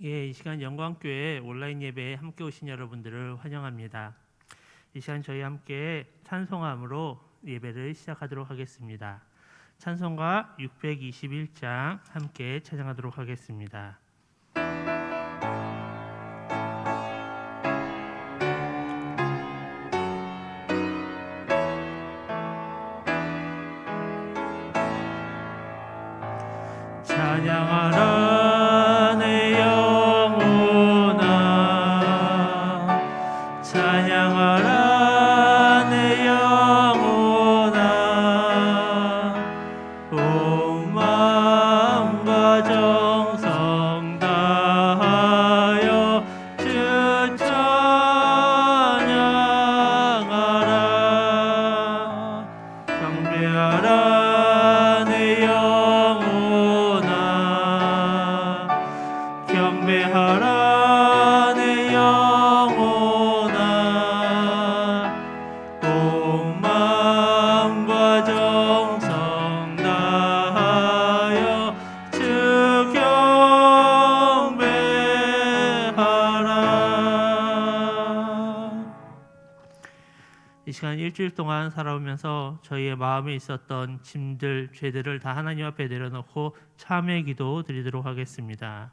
이 시간 영광교회 온라인 예배에 함께 오신 여러분들을 환영합니다. 이 시간 저희 함께 찬송함으로 예배를 시작하도록 하겠습니다. 찬송가 621장 함께 찬양하도록 하겠습니다. 찬양하라 내 영혼아, 찬양하라 내 영혼아, 온 마음과 정성 다하여 주 찬양하라. 경배하라 내 경배하라 내 영혼아, 온 마음과 정성 다하여 주 경배하라. 이 시간 일주일 동안 살아오면서 저희의 마음에 있었던 짐들, 죄들을 다 하나님 앞에 내려놓고 참회 기도 드리도록 하겠습니다.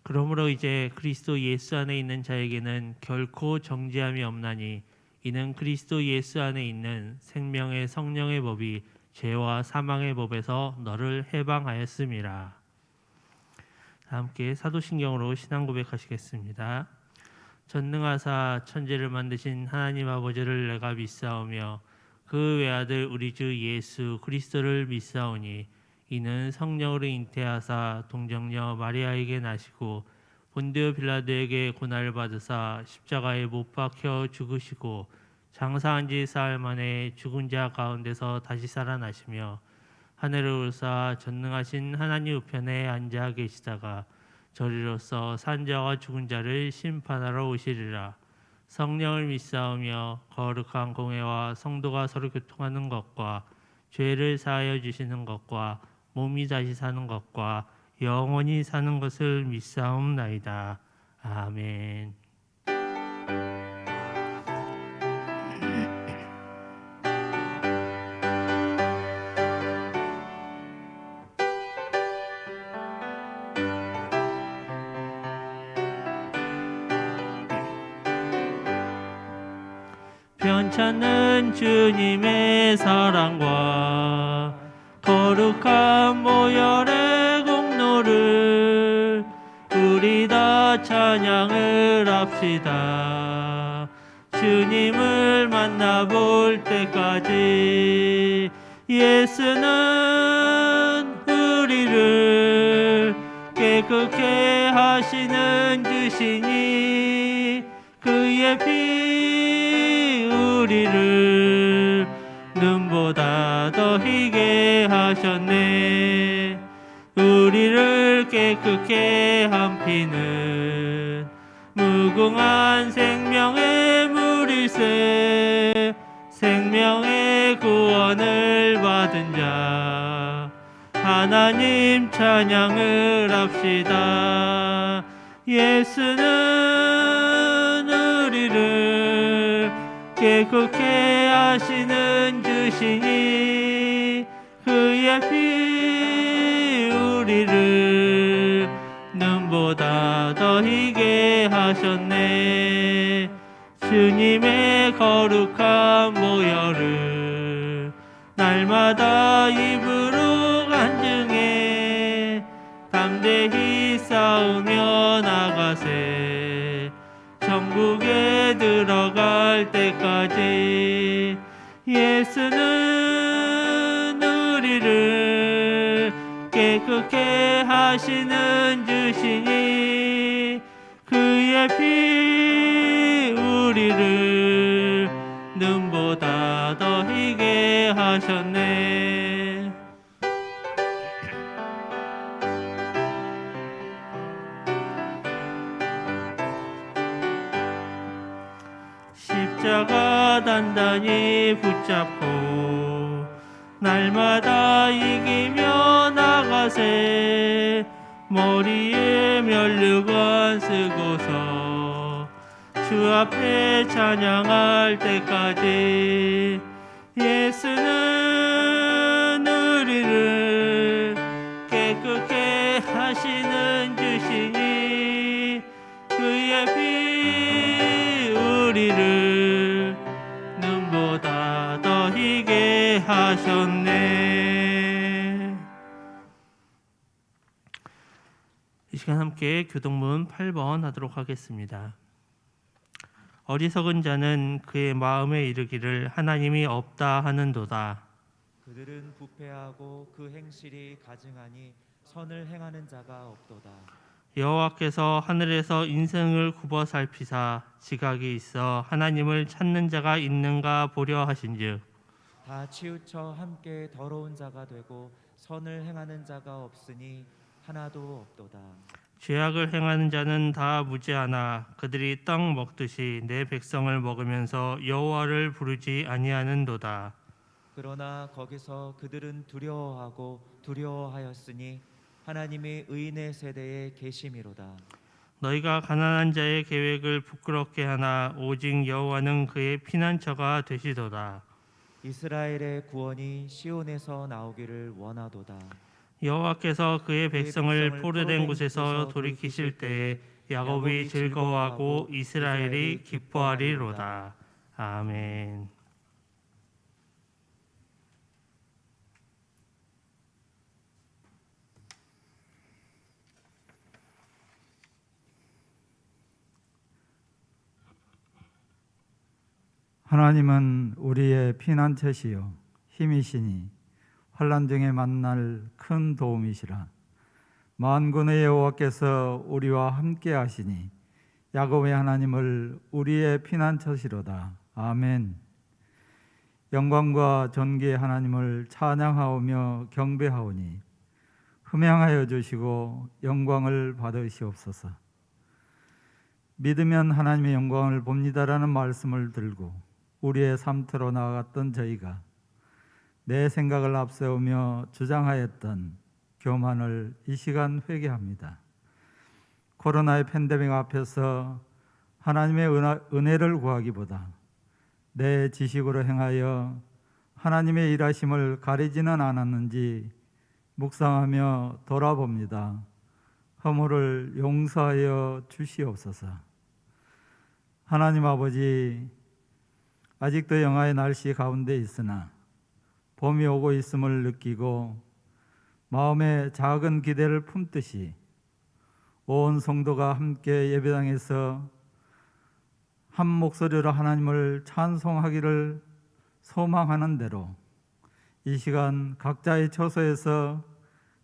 그러므로 이제 그리스도 예수 안에 있는 자에게는 결코 정죄함이 없나니 이는 그리스도 예수 안에 있는 생명의 성령의 법이 죄와 사망의 법에서 너를 해방하였음이라. 함께 사도신경으로 신앙 고백하시겠습니다. 전능하사 천지를 만드신 하나님 아버지를 내가 믿사오며 그 외아들 우리 주 예수 그리스도를 믿사오니 이는 성령으로 잉태하사 동정녀 마리아에게 나시고 본디오 빌라도에게 고난을 받으사 십자가에 못 박혀 죽으시고 장사한 지 사흘 만에 죽은 자 가운데서 다시 살아나시며 하늘을 오르사 전능하신 하나님 우편에 앉아 계시다가 저리로서 산 자와 죽은 자를 심판하러 오시리라. 성령을 믿사오며 거룩한 공회와 성도가 서로 교통하는 것과 죄를 사하여 주시는 것과 몸이 다시 사는 것과 영원히 사는 것을 믿사옵나이다. 아멘. 편찮는 주님의 사랑과 거룩한 모열의 공로를 우리 다 찬양을 합시다. 주님을 만나볼 때까지 예수는 우리를 깨끗게 하시는 주시니 그의 피 우리를 눈보다 더 희게 하셨네. 우리를 깨끗게 한 피는 무궁한 생명의 물일세. 생명의 구원을 받은 자 하나님 찬양을 합시다. 예수는 우리를 깨끗게 하시는 주시니 그의 피 우리를 눈보다 더 희게 하셨네. 주님의 거룩한 모혈을 날마다 입으로 간증해 담대히 싸우며 나가세. 천국에 들어갈 때까지 예수는 우리를 깨끗게 하시는 주시니 그의 피 우리를 눈보다 더 희게 하셨네. 십자가 단단히 붙잡고 날마다 이기며 나가세. 머리에 면류관 쓰고서 주 앞에 찬양할 때까지 예수는 우리를 깨끗게 하시는 주시니 그의 피 우리를 눈보다 더 희게 하셨네. 이 시간 함께 교동문 8번 하도록 하겠습니다. 어리석은 자는 그의 마음에 이르기를 하나님이 없다 하는도다. 그들은 부패하고 그 행실이 가증하니 선을 행하는 자가 없도다. 여호와께서 하늘에서 인생을 굽어 살피사 지각이 있어 하나님을 찾는 자가 있는가 보려 하신즉 다 치우쳐 함께 더러운 자가 되고 선을 행하는 자가 없으니 하나도 없도다. 죄악을 행하는 자는 다 무죄하나 그들이 떡 먹듯이 내 백성을 먹으면서 여호와를 부르지 아니하는도다. 그러나 거기서 그들은 두려워하고 두려워하였으니 하나님의 의인의 세대에 계심이로다. 너희가 가난한 자의 계획을 부끄럽게 하나 오직 여호와는 그의 피난처가 되시도다. 이스라엘의 구원이 시온에서 나오기를 원하도다. 여호와께서 그의 백성을 포로된 곳에서 돌이키실 때에 야곱이 즐거워하고 이스라엘이 기뻐하리로다. 아멘. 하나님은 우리의 피난처시요 힘이시니 환난 중에 만날 큰 도움이시라. 만군의 여호와께서 우리와 함께 하시니 야곱의 하나님을 우리의 피난처시로다. 아멘. 영광과 존귀의 하나님을 찬양하오며 경배하오니 흠양하여 주시고 영광을 받으시옵소서. 믿으면 하나님의 영광을 봅니다라는 말씀을 들고 우리의 삶터로 나아갔던 저희가 내 생각을 앞세우며 주장하였던 교만을 이 시간 회개합니다. 코로나의 팬데믹 앞에서 하나님의 은혜를 구하기보다 내 지식으로 행하여 하나님의 일하심을 가리지는 않았는지 묵상하며 돌아봅니다. 허물을 용서하여 주시옵소서. 하나님 아버지, 아직도 영하의 날씨 가운데 있으나 봄이 오고 있음을 느끼고 마음에 작은 기대를 품듯이 온 성도가 함께 예배당에서 한 목소리로 하나님을 찬송하기를 소망하는 대로 이 시간 각자의 처소에서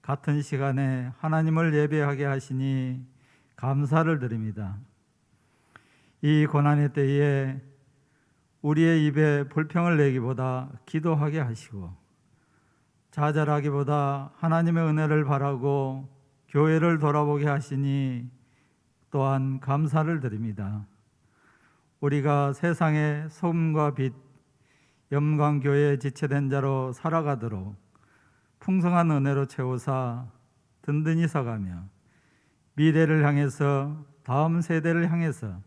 같은 시간에 하나님을 예배하게 하시니 감사를 드립니다. 이 고난의 때에 우리의 입에 불평을 내기보다 기도하게 하시고 좌절하기보다 하나님의 은혜를 바라고 교회를 돌아보게 하시니 또한 감사를 드립니다. 우리가 세상의 소금과 빛, 영광교회에 지체된 자로 살아가도록 풍성한 은혜로 채우사 든든히 서가며 미래를 향해서 다음 세대를 향해서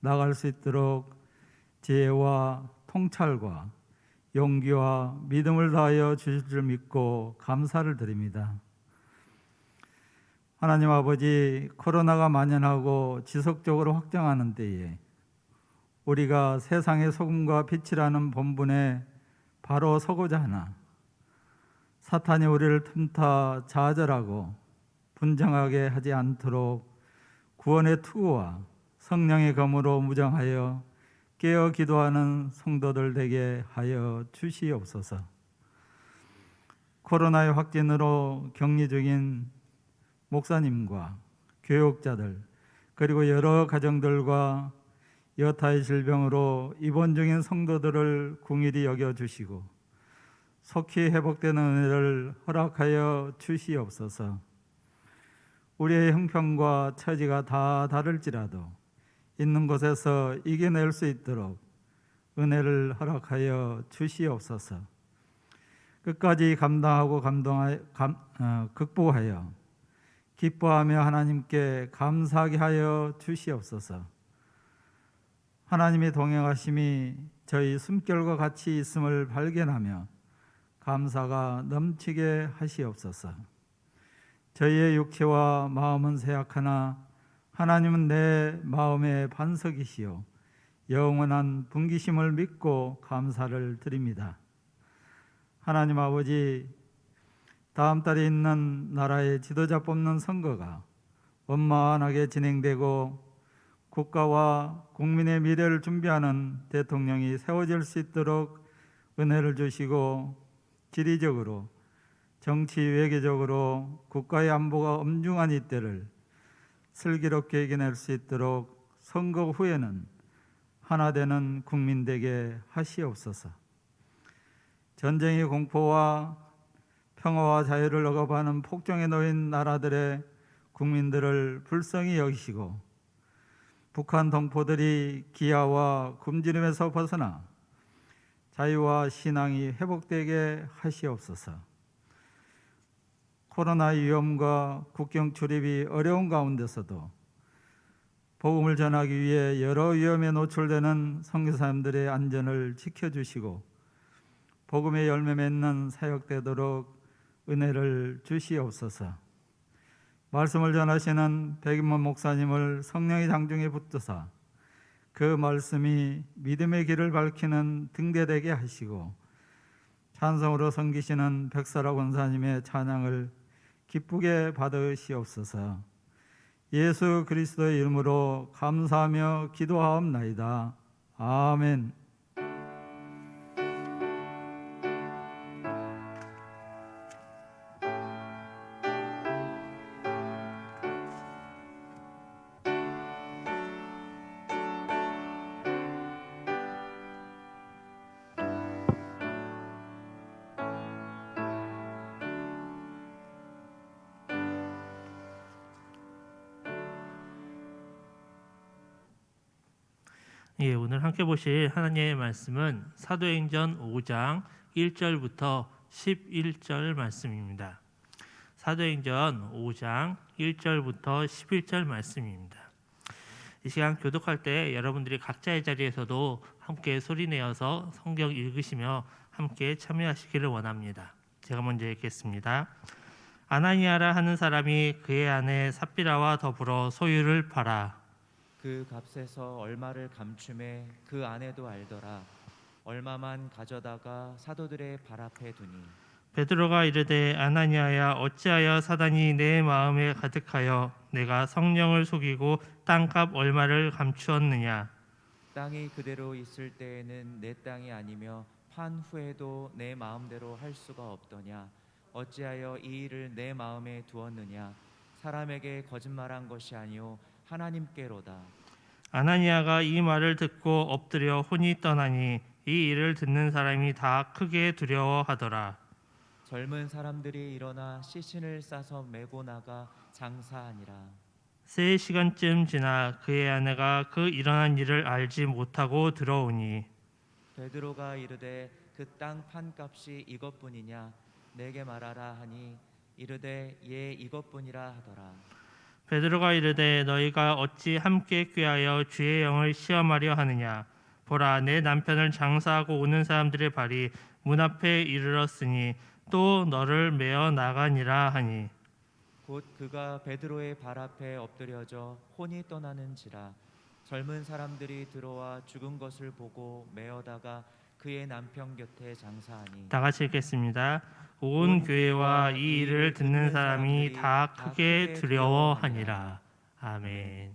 나갈 수 있도록 지혜와 통찰과 용기와 믿음을 다하여 주실 줄 믿고 감사를 드립니다. 하나님 아버지, 코로나가 만연하고 지속적으로 확장하는 때에 우리가 세상의 소금과 빛이라는 본분에 바로 서고자 하나 사탄이 우리를 틈타 좌절하고 분정하게 하지 않도록 구원의 투구와 성령의 검으로 무장하여 깨어 기도하는 성도들 되게 하여 주시옵소서. 코로나의 확진으로 격리 중인 목사님과 교육자들 그리고 여러 가정들과 여타의 질병으로 입원 중인 성도들을 긍휼히 여겨주시고 속히 회복되는 은혜를 허락하여 주시옵소서. 우리의 형편과 처지가 다 다를지라도 있는 곳에서 이겨낼 수 있도록 은혜를 허락하여 주시옵소서. 끝까지 감당하고 극복하여 기뻐하며 하나님께 감사하게 하여 주시옵소서. 하나님의 동행하심이 저희 숨결과 같이 있음을 발견하며 감사가 넘치게 하시옵소서. 저희의 육체와 마음은 쇠약하나 하나님은 내 마음의 반석이시요 영원한 분기심을 믿고 감사를 드립니다. 하나님 아버지, 다음 달에 있는 나라의 지도자 뽑는 선거가 원만하게 진행되고 국가와 국민의 미래를 준비하는 대통령이 세워질 수 있도록 은혜를 주시고 지리적으로, 정치 외교적으로 국가의 안보가 엄중한 이때를 슬기롭게 이겨낼 수 있도록 선거 후에는 하나 되는 국민 되게 하시옵소서. 전쟁의 공포와 평화와 자유를 억압하는 폭정에 놓인 나라들의 국민들을 불쌍히 여기시고 북한 동포들이 기아와 굶주림에서 벗어나 자유와 신앙이 회복되게 하시옵소서. 코로나 위험과 국경 출입이 어려운 가운데서도 복음을 전하기 위해 여러 위험에 노출되는 선교사님들의 안전을 지켜주시고 복음의 열매 맺는 사역되도록 은혜를 주시옵소서. 말씀을 전하시는 백인문 목사님을 성령의 장중에 붙드사 그 말씀이 믿음의 길을 밝히는 등대되게 하시고 찬송으로 섬기시는 백설아 권사님의 찬양을 기쁘게 받으시옵소서. 예수 그리스도의 이름으로 감사하며 기도하옵나이다. 아멘. 예, 오늘 함께 보실 하나님의 말씀은 사도행전 5장 1절부터 11절 말씀입니다. 사도행전 5장 1절부터 11절 말씀입니다. 이 시간 교독할 때 여러분들이 각자의 자리에서도 함께 소리내어서 성경 읽으시며 함께 참여하시기를 원합니다. 제가 먼저 읽겠습니다. 아나니아라 하는 사람이 그의 아내 삽비라와 더불어 소유를 팔아 그 값에서 얼마를 감춤해 그 아내도 알더라. 얼마만 가져다가 사도들의 발 앞에 두니 베드로가 이르되 아나니아야 어찌하여 사단이 내 마음에 가득하여 내가 성령을 속이고 땅값 얼마를 감추었느냐. 땅이 그대로 있을 때에는 내 땅이 아니며 판 후에도 내 마음대로 할 수가 없더냐. 어찌하여 이 일을 내 마음에 두었느냐. 사람에게 거짓말한 것이 아니요 하나님께로다. 아나니아가 이 말을 듣고 엎드려 혼이 떠나니 이 일을 듣는 사람이 다 크게 두려워하더라. 젊은 사람들이 일어나 시신을 싸서 메고 나가 장사하니라. 3시간쯤 지나 그의 아내가 그 일어난 일을 알지 못하고 들어오니 베드로가 이르되 그 땅 판값이 이것뿐이냐 내게 말하라 하니 이르되 예 이것뿐이라 하더라. 베드로가 이르되 너희가 어찌 함께 꾀하여 주의 영을 시험하려 하느냐. 보라 내 남편을 장사하고 오는 사람들의 발이 문 앞에 이르렀으니 또 너를 메어 나가니라 하니 곧 그가 베드로의 발 앞에 엎드려져 혼이 떠나는지라. 젊은 사람들이 들어와 죽은 것을 보고 메어다가 그의 남편 곁에 장사하니 다 같이 읽겠습니다. 온 교회와 이 일을 듣는 사람이 다 크게 두려워하니라. 아멘.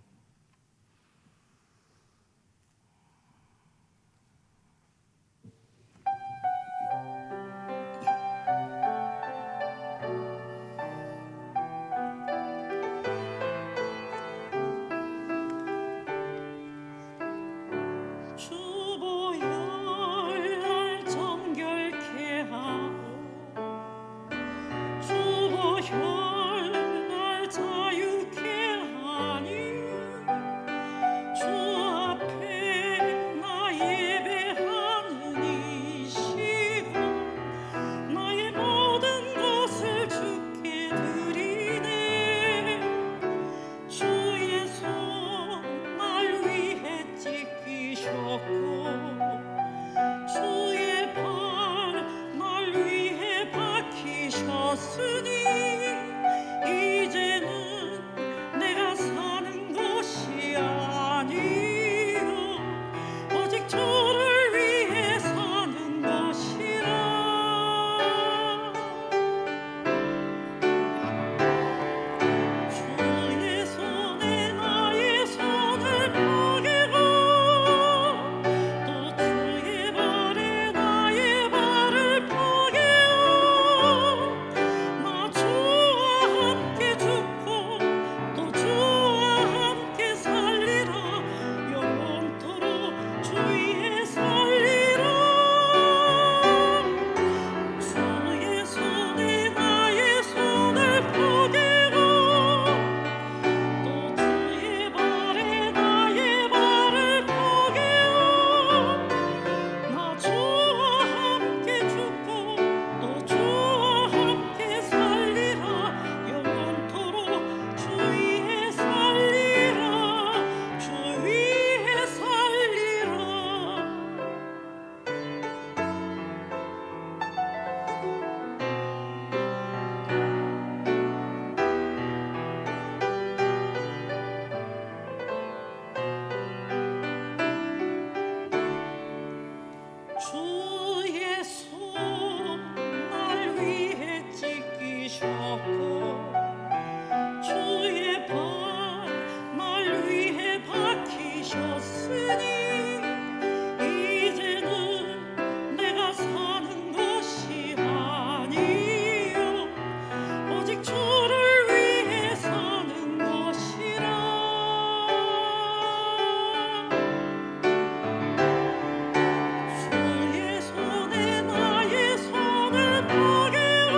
주보혈 정결케 하고 주보혈 자유케 하니 주 앞에 나 예배하는 이 시간 나의 모든 것을 주께 드리네. 주의 손 날 위해 찢기셨고 주의 발 날 위해 박히셨으니 이제는 내가 사는 것이 아니라 오직 주를 위해 사는 것이라. 주의 손에 나의 손을 포개고 또 주의 발에 나의 발을 포개어 나 주와 함께 죽고 또 주와 함께 살리라. 영원토록 주 위에 살리라. 주의 손에 나의 손을 포개고 또 주의 발에 나의 발을 포개어 나 주와 함께 죽고 또 주와 함께 살리라. 영원토록 주 위에 살리라. 주 위에 살리라. 주의 손 날 위해 찢기셨고 주의 발 날 위해 박히셨으니 이제는 내가 사는 것이 아니요 오직 주를 위해 사는 것이라. 주의 손에 나의 손을 포개어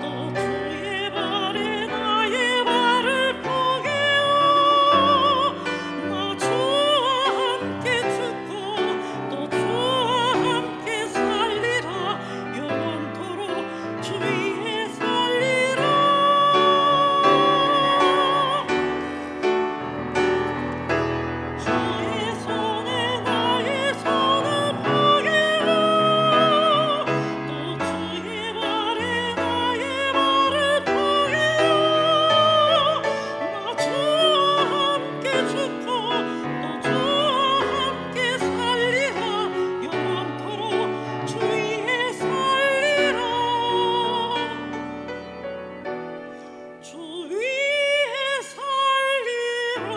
또 주의 발에 나의 발을 포개어 나 주와 함께 죽고 또 주와 함께 살리라. 영원토록 주 위에 살리라. 주의 손에 나의 손을 포개어 또 주의 발에 나의 발을 포개어 나 주와 함께 죽고 또 주와 함께 살리라. 영원토록 주 위에 살리라. 주 위에 살리라.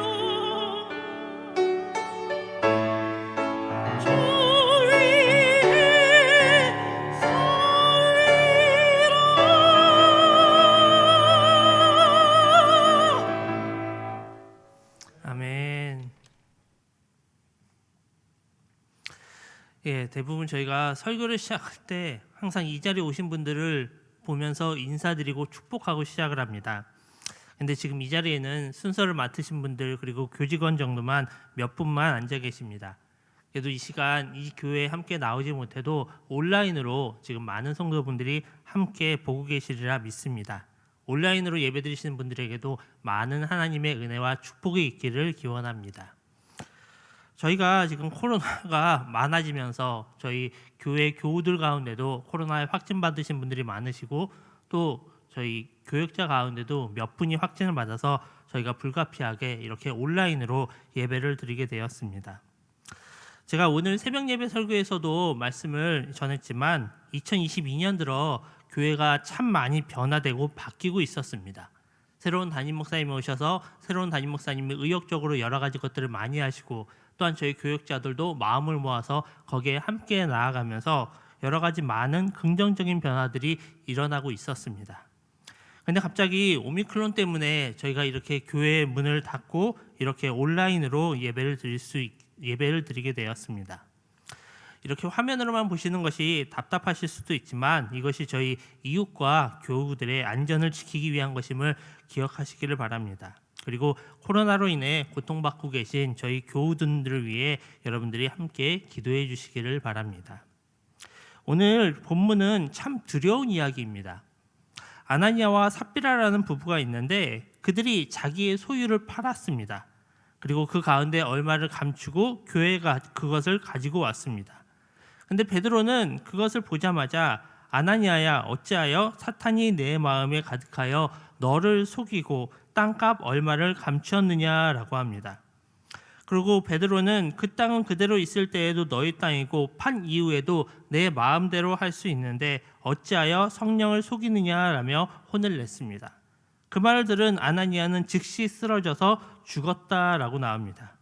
주 위에 살리라. 아멘. 예, 대부분 저희가 설교를 시작할 때 항상 이 자리에 오신 분들을 보면서 인사드리고 축복하고 시작을 합니다. 근데 지금 이 자리에는 순서를 맡으신 분들 그리고 교직원 정도만 몇 분만 앉아 계십니다. 그래도 이 시간 이 교회에 함께 나오지 못해도 온라인으로 지금 많은 성도분들이 함께 보고 계시리라 믿습니다. 온라인으로 예배드리시는 분들에게도 많은 하나님의 은혜와 축복이 있기를 기원합니다. 저희가 지금 코로나가 많아지면서 저희 교회 교우들 가운데도 코로나에 확진 받으신 분들이 많으시고 또 저희 교역자 가운데도 몇 분이 확진을 받아서 저희가 불가피하게 이렇게 온라인으로 예배를 드리게 되었습니다. 제가 오늘 새벽 예배 설교에서도 말씀을 전했지만 2022년 들어 교회가 참 많이 변화되고 바뀌고 있었습니다. 새로운 담임 목사님이 오셔서 새로운 담임 목사님이 의욕적으로 여러 가지 것들을 많이 하시고, 또한 저희 교육자들도 마음을 모아서 거기에 함께 나아가면서 여러 가지 많은 긍정적인 변화들이 일어나고 있었습니다. 근데 갑자기 오미크론 때문에 저희가 이렇게 교회의 문을 닫고 이렇게 온라인으로 예배를 드리게 되었습니다. 이렇게 화면으로만 보시는 것이 답답하실 수도 있지만 이것이 저희 이웃과 교우들의 안전을 지키기 위한 것임을 기억하시기를 바랍니다. 그리고 코로나로 인해 고통받고 계신 저희 교우들을 위해 여러분들이 함께 기도해 주시기를 바랍니다. 오늘 본문은 참 두려운 이야기입니다. 아나니아와 삽비라라는 부부가 있는데 그들이 자기의 소유를 팔았습니다. 그리고 그 가운데 얼마를 감추고 교회가 그것을 가지고 왔습니다. 근데 베드로는 그것을 보자마자 아나니아야, 어찌하여 사탄이 내 마음에 가득하여 너를 속이고 땅값 얼마를 감추었느냐라고 합니다. 그리고 베드로는 그 땅은 그대로 있을 때에도 너희 땅이고 판 이후에도 내 마음대로 할 수 있는데 어찌하여 성령을 속이느냐라며 혼을 냈습니다. 그 말을 들은 아나니아는 즉시 쓰러져서 죽었다라고 나옵니다.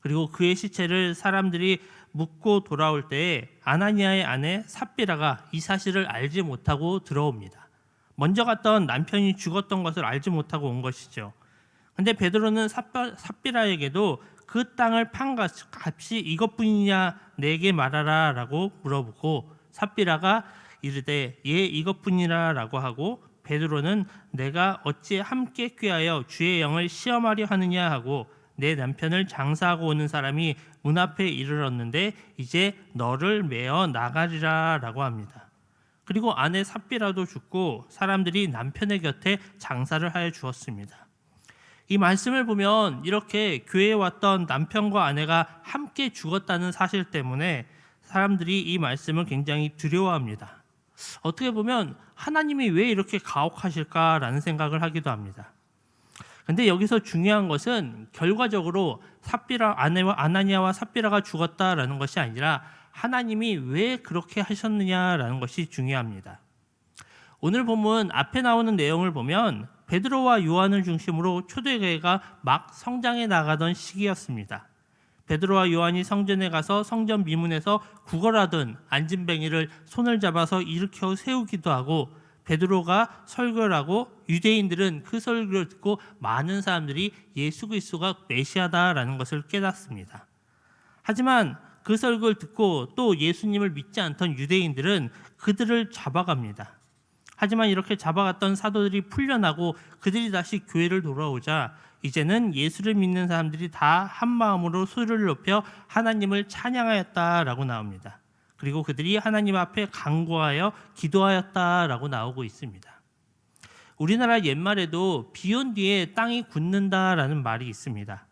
그리고 그의 시체를 사람들이 묻고 돌아올 때에 아나니아의 아내 삽비라가 이 사실을 알지 못하고 들어옵니다. 먼저 갔던 남편이 죽었던 것을 알지 못하고 온 것이죠. 근데 베드로는 삽비라에게도 그 땅을 판 값이 이것뿐이냐 내게 말하라 라고 물어보고, 삽비라가 이르되 예 이것뿐이라 라고 하고, 베드로는 내가 어찌 함께 꾀하여 주의 영을 시험하려 하느냐 하고, 내 남편을 장사하고 오는 사람이 문 앞에 이르렀는데 이제 너를 메어 나가리라 라고 합니다. 그리고 아내 삽비라도 죽고 사람들이 남편의 곁에 장사를 하여 주었습니다. 이 말씀을 보면 이렇게 교회에 왔던 남편과 아내가 함께 죽었다는 사실 때문에 사람들이 이 말씀을 굉장히 두려워합니다. 어떻게 보면 하나님이 왜 이렇게 가혹하실까라는 생각을 하기도 합니다. 근데 여기서 중요한 것은 결과적으로 아나니아와 삽비라가 죽었다라는 것이 아니라 하나님이 왜 그렇게 하셨느냐라는 것이 중요합니다. 오늘 본문 앞에 나오는 내용을 보면 베드로와 요한을 중심으로 초대교회가 막 성장해 나가던 시기였습니다. 베드로와 요한이 성전에 가서 성전 미문에서 구걸하던 안진뱅이를 손을 잡아서 일으켜 세우기도 하고, 베드로가 설교를 하고 유대인들은 그 설교를 듣고 많은 사람들이 예수 그리스도가 메시아다라는 것을 깨닫습니다. 하지만 그 설교를 듣고 또 예수님을 믿지 않던 유대인들은 그들을 잡아갑니다. 하지만 이렇게 잡아갔던 사도들이 풀려나고 그들이 다시 교회를 돌아오자 이제는 예수를 믿는 사람들이 다 한 마음으로 소리를 높여 하나님을 찬양하였다라고 나옵니다. 그리고 그들이 하나님 앞에 간구하여 기도하였다라고 나오고 있습니다. 우리나라 옛말에도 비 온 뒤에 땅이 굳는다라는 말이 있습니다.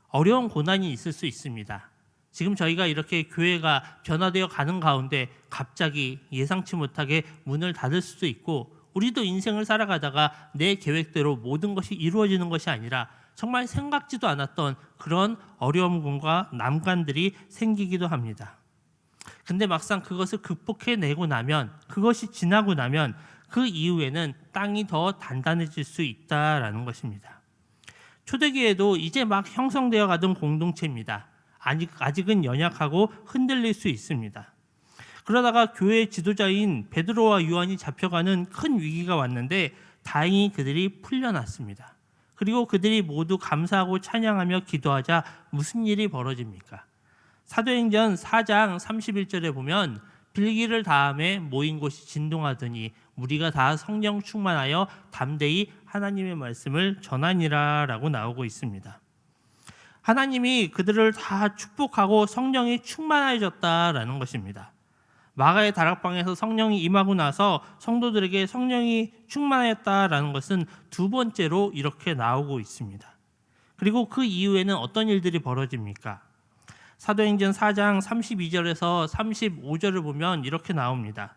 어려운 고난이 있을 수 있습니다. 지금 저희가 이렇게 교회가 변화되어 가는 가운데 갑자기 예상치 못하게 문을 닫을 수도 있고, 우리도 인생을 살아가다가 내 계획대로 모든 것이 이루어지는 것이 아니라 정말 생각지도 않았던 그런 어려움과 난관들이 생기기도 합니다. 근데 막상 그것을 극복해내고 나면, 그것이 지나고 나면 그 이후에는 땅이 더 단단해질 수 있다라는 것입니다. 초대교회도 이제 막 형성되어 가던 공동체입니다. 아직은 연약하고 흔들릴 수 있습니다. 그러다가 교회 지도자인 베드로와 요한이 잡혀가는 큰 위기가 왔는데 다행히 그들이 풀려났습니다. 그리고 그들이 모두 감사하고 찬양하며 기도하자 무슨 일이 벌어집니까? 사도행전 4장 31절에 보면 빌기를 다음에 모인 곳이 진동하더니 무리가 다 성령 충만하여 담대히 하나님의 말씀을 전하니라 라고 나오고 있습니다. 하나님이 그들을 다 축복하고 성령이 충만해졌다라는 것입니다. 마가의 다락방에서 성령이 임하고 나서 성도들에게 성령이 충만하였다라는 것은 두 번째로 이렇게 나오고 있습니다. 그리고 그 이후에는 어떤 일들이 벌어집니까? 사도행전 4장 32절에서 35절을 보면 이렇게 나옵니다.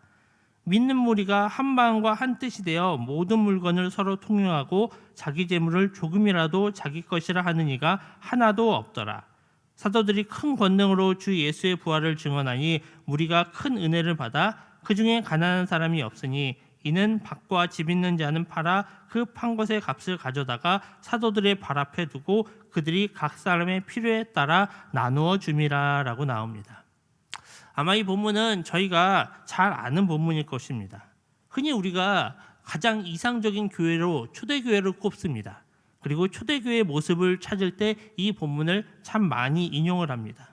믿는 무리가 한 마음과 한 뜻이 되어 모든 물건을 서로 통용하고 자기 재물을 조금이라도 자기 것이라 하는 이가 하나도 없더라. 사도들이 큰 권능으로 주 예수의 부활을 증언하니 무리가 큰 은혜를 받아 그 중에 가난한 사람이 없으니 이는 밭과 집 있는 자는 팔아 그 판 것의 값을 가져다가 사도들의 발 앞에 두고 그들이 각 사람의 필요에 따라 나누어 줌이라라고 나옵니다. 아마 이 본문은 저희가 잘 아는 본문일 것입니다. 흔히 우리가 가장 이상적인 교회로 초대교회를 꼽습니다. 그리고 초대교회의 모습을 찾을 때 이 본문을 참 많이 인용을 합니다.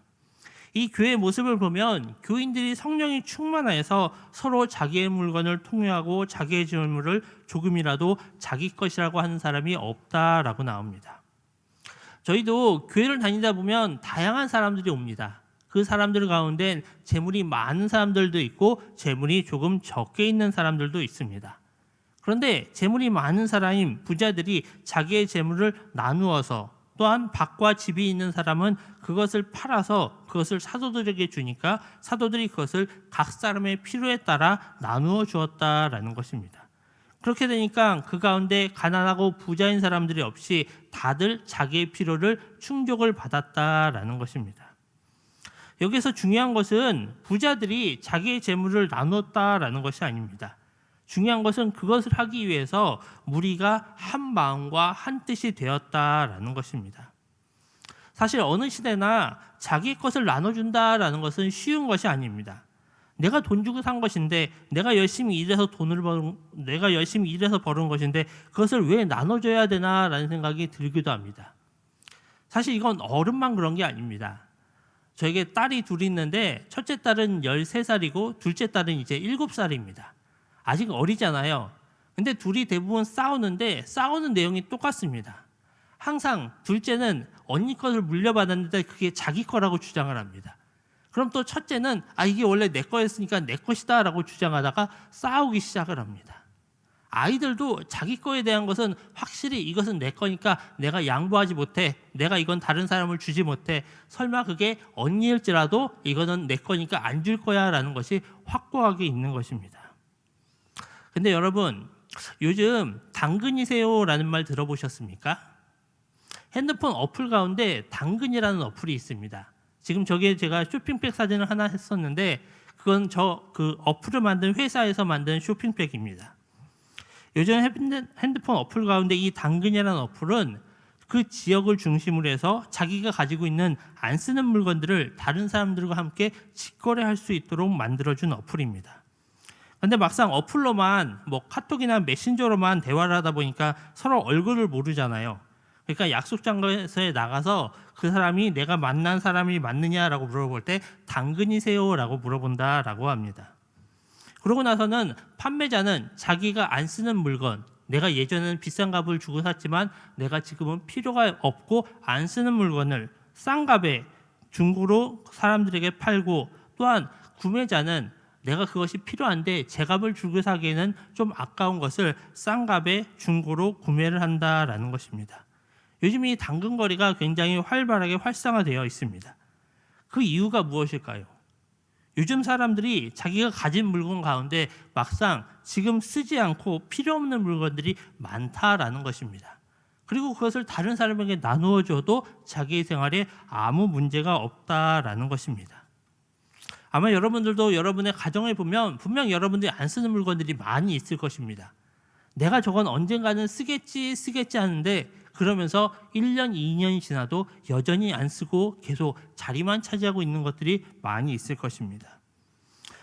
이 교회의 모습을 보면 교인들이 성령이 충만하여서 서로 자기의 물건을 통용하고 자기의 재물을 조금이라도 자기 것이라고 하는 사람이 없다라고 나옵니다. 저희도 교회를 다니다 보면 다양한 사람들이 옵니다. 그 사람들 가운데 재물이 많은 사람들도 있고 재물이 조금 적게 있는 사람들도 있습니다. 그런데 재물이 많은 사람인 부자들이 자기의 재물을 나누어서, 또한 밭과 집이 있는 사람은 그것을 팔아서 그것을 사도들에게 주니까 사도들이 그것을 각 사람의 필요에 따라 나누어 주었다라는 것입니다. 그렇게 되니까 그 가운데 가난하고 부자인 사람들이 없이 다들 자기의 필요를 충족을 받았다라는 것입니다. 여기서 중요한 것은 부자들이 자기의 재물을 나눴다라는 것이 아닙니다. 중요한 것은 그것을 하기 위해서 무리가 한 마음과 한 뜻이 되었다라는 것입니다. 사실 어느 시대나 자기 것을 나눠준다라는 것은 쉬운 것이 아닙니다. 내가 돈 주고 산 것인데, 내가 열심히 일해서 버는 것인데 그것을 왜 나눠줘야 되나라는 생각이 들기도 합니다. 사실 이건 어른만 그런 게 아닙니다. 저에게 딸이 둘이 있는데 첫째 딸은 13살이고 둘째 딸은 이제 7살입니다. 아직 어리잖아요. 근데 둘이 대부분 싸우는데 싸우는 내용이 똑같습니다. 항상 둘째는 언니 것을 물려받았는데 그게 자기 거라고 주장을 합니다. 그럼 또 첫째는 이게 원래 내 거였으니까 내 것이다 라고 주장하다가 싸우기 시작을 합니다. 아이들도 자기 거에 대한 것은 확실히 이것은 내 거니까 내가 양보하지 못해, 내가 이건 다른 사람을 주지 못해, 설마 그게 언니일지라도 이거는 내 거니까 안 줄 거야 라는 것이 확고하게 있는 것입니다. 근데 여러분, 요즘 당근이세요라는 말 들어보셨습니까? 핸드폰 어플 가운데 당근이라는 어플이 있습니다. 지금 저게 제가 쇼핑백 사진을 하나 했었는데 그건 그 어플을 만든 회사에서 만든 쇼핑백입니다. 요즘 핸드폰 어플 가운데 이 당근이라는 어플은 그 지역을 중심으로 해서 자기가 가지고 있는 안 쓰는 물건들을 다른 사람들과 함께 직거래할 수 있도록 만들어준 어플입니다. 근데 막상 어플로만 카톡이나 메신저로만 대화를 하다 보니까 서로 얼굴을 모르잖아요. 그러니까 약속 장소에 나가서 그 사람이 내가 만난 사람이 맞느냐라고 물어볼 때 당근이세요라고 물어본다라고 합니다. 그러고 나서는 판매자는 자기가 안 쓰는 물건, 내가 예전에는 비싼 값을 주고 샀지만 내가 지금은 필요가 없고 안 쓰는 물건을 싼 값에 중고로 사람들에게 팔고, 또한 구매자는 내가 그것이 필요한데 제값을 주고 사기에는 좀 아까운 것을 싼 값에 중고로 구매를 한다라는 것입니다. 요즘 이 당근거래가 굉장히 활발하게 활성화되어 있습니다. 그 이유가 무엇일까요? 요즘 사람들이 자기가 가진 물건 가운데 막상 지금 쓰지 않고 필요 없는 물건들이 많다라는 것입니다. 그리고 그것을 다른 사람에게 나누어 줘도 자기 생활에 아무 문제가 없다라는 것입니다. 아마 여러분들도 여러분의 가정에 보면 분명 여러분들이 안 쓰는 물건들이 많이 있을 것입니다. 내가 저건 언젠가는 쓰겠지 하는데 그러면서 1년, 2년이 지나도 여전히 안 쓰고 계속 자리만 차지하고 있는 것들이 많이 있을 것입니다.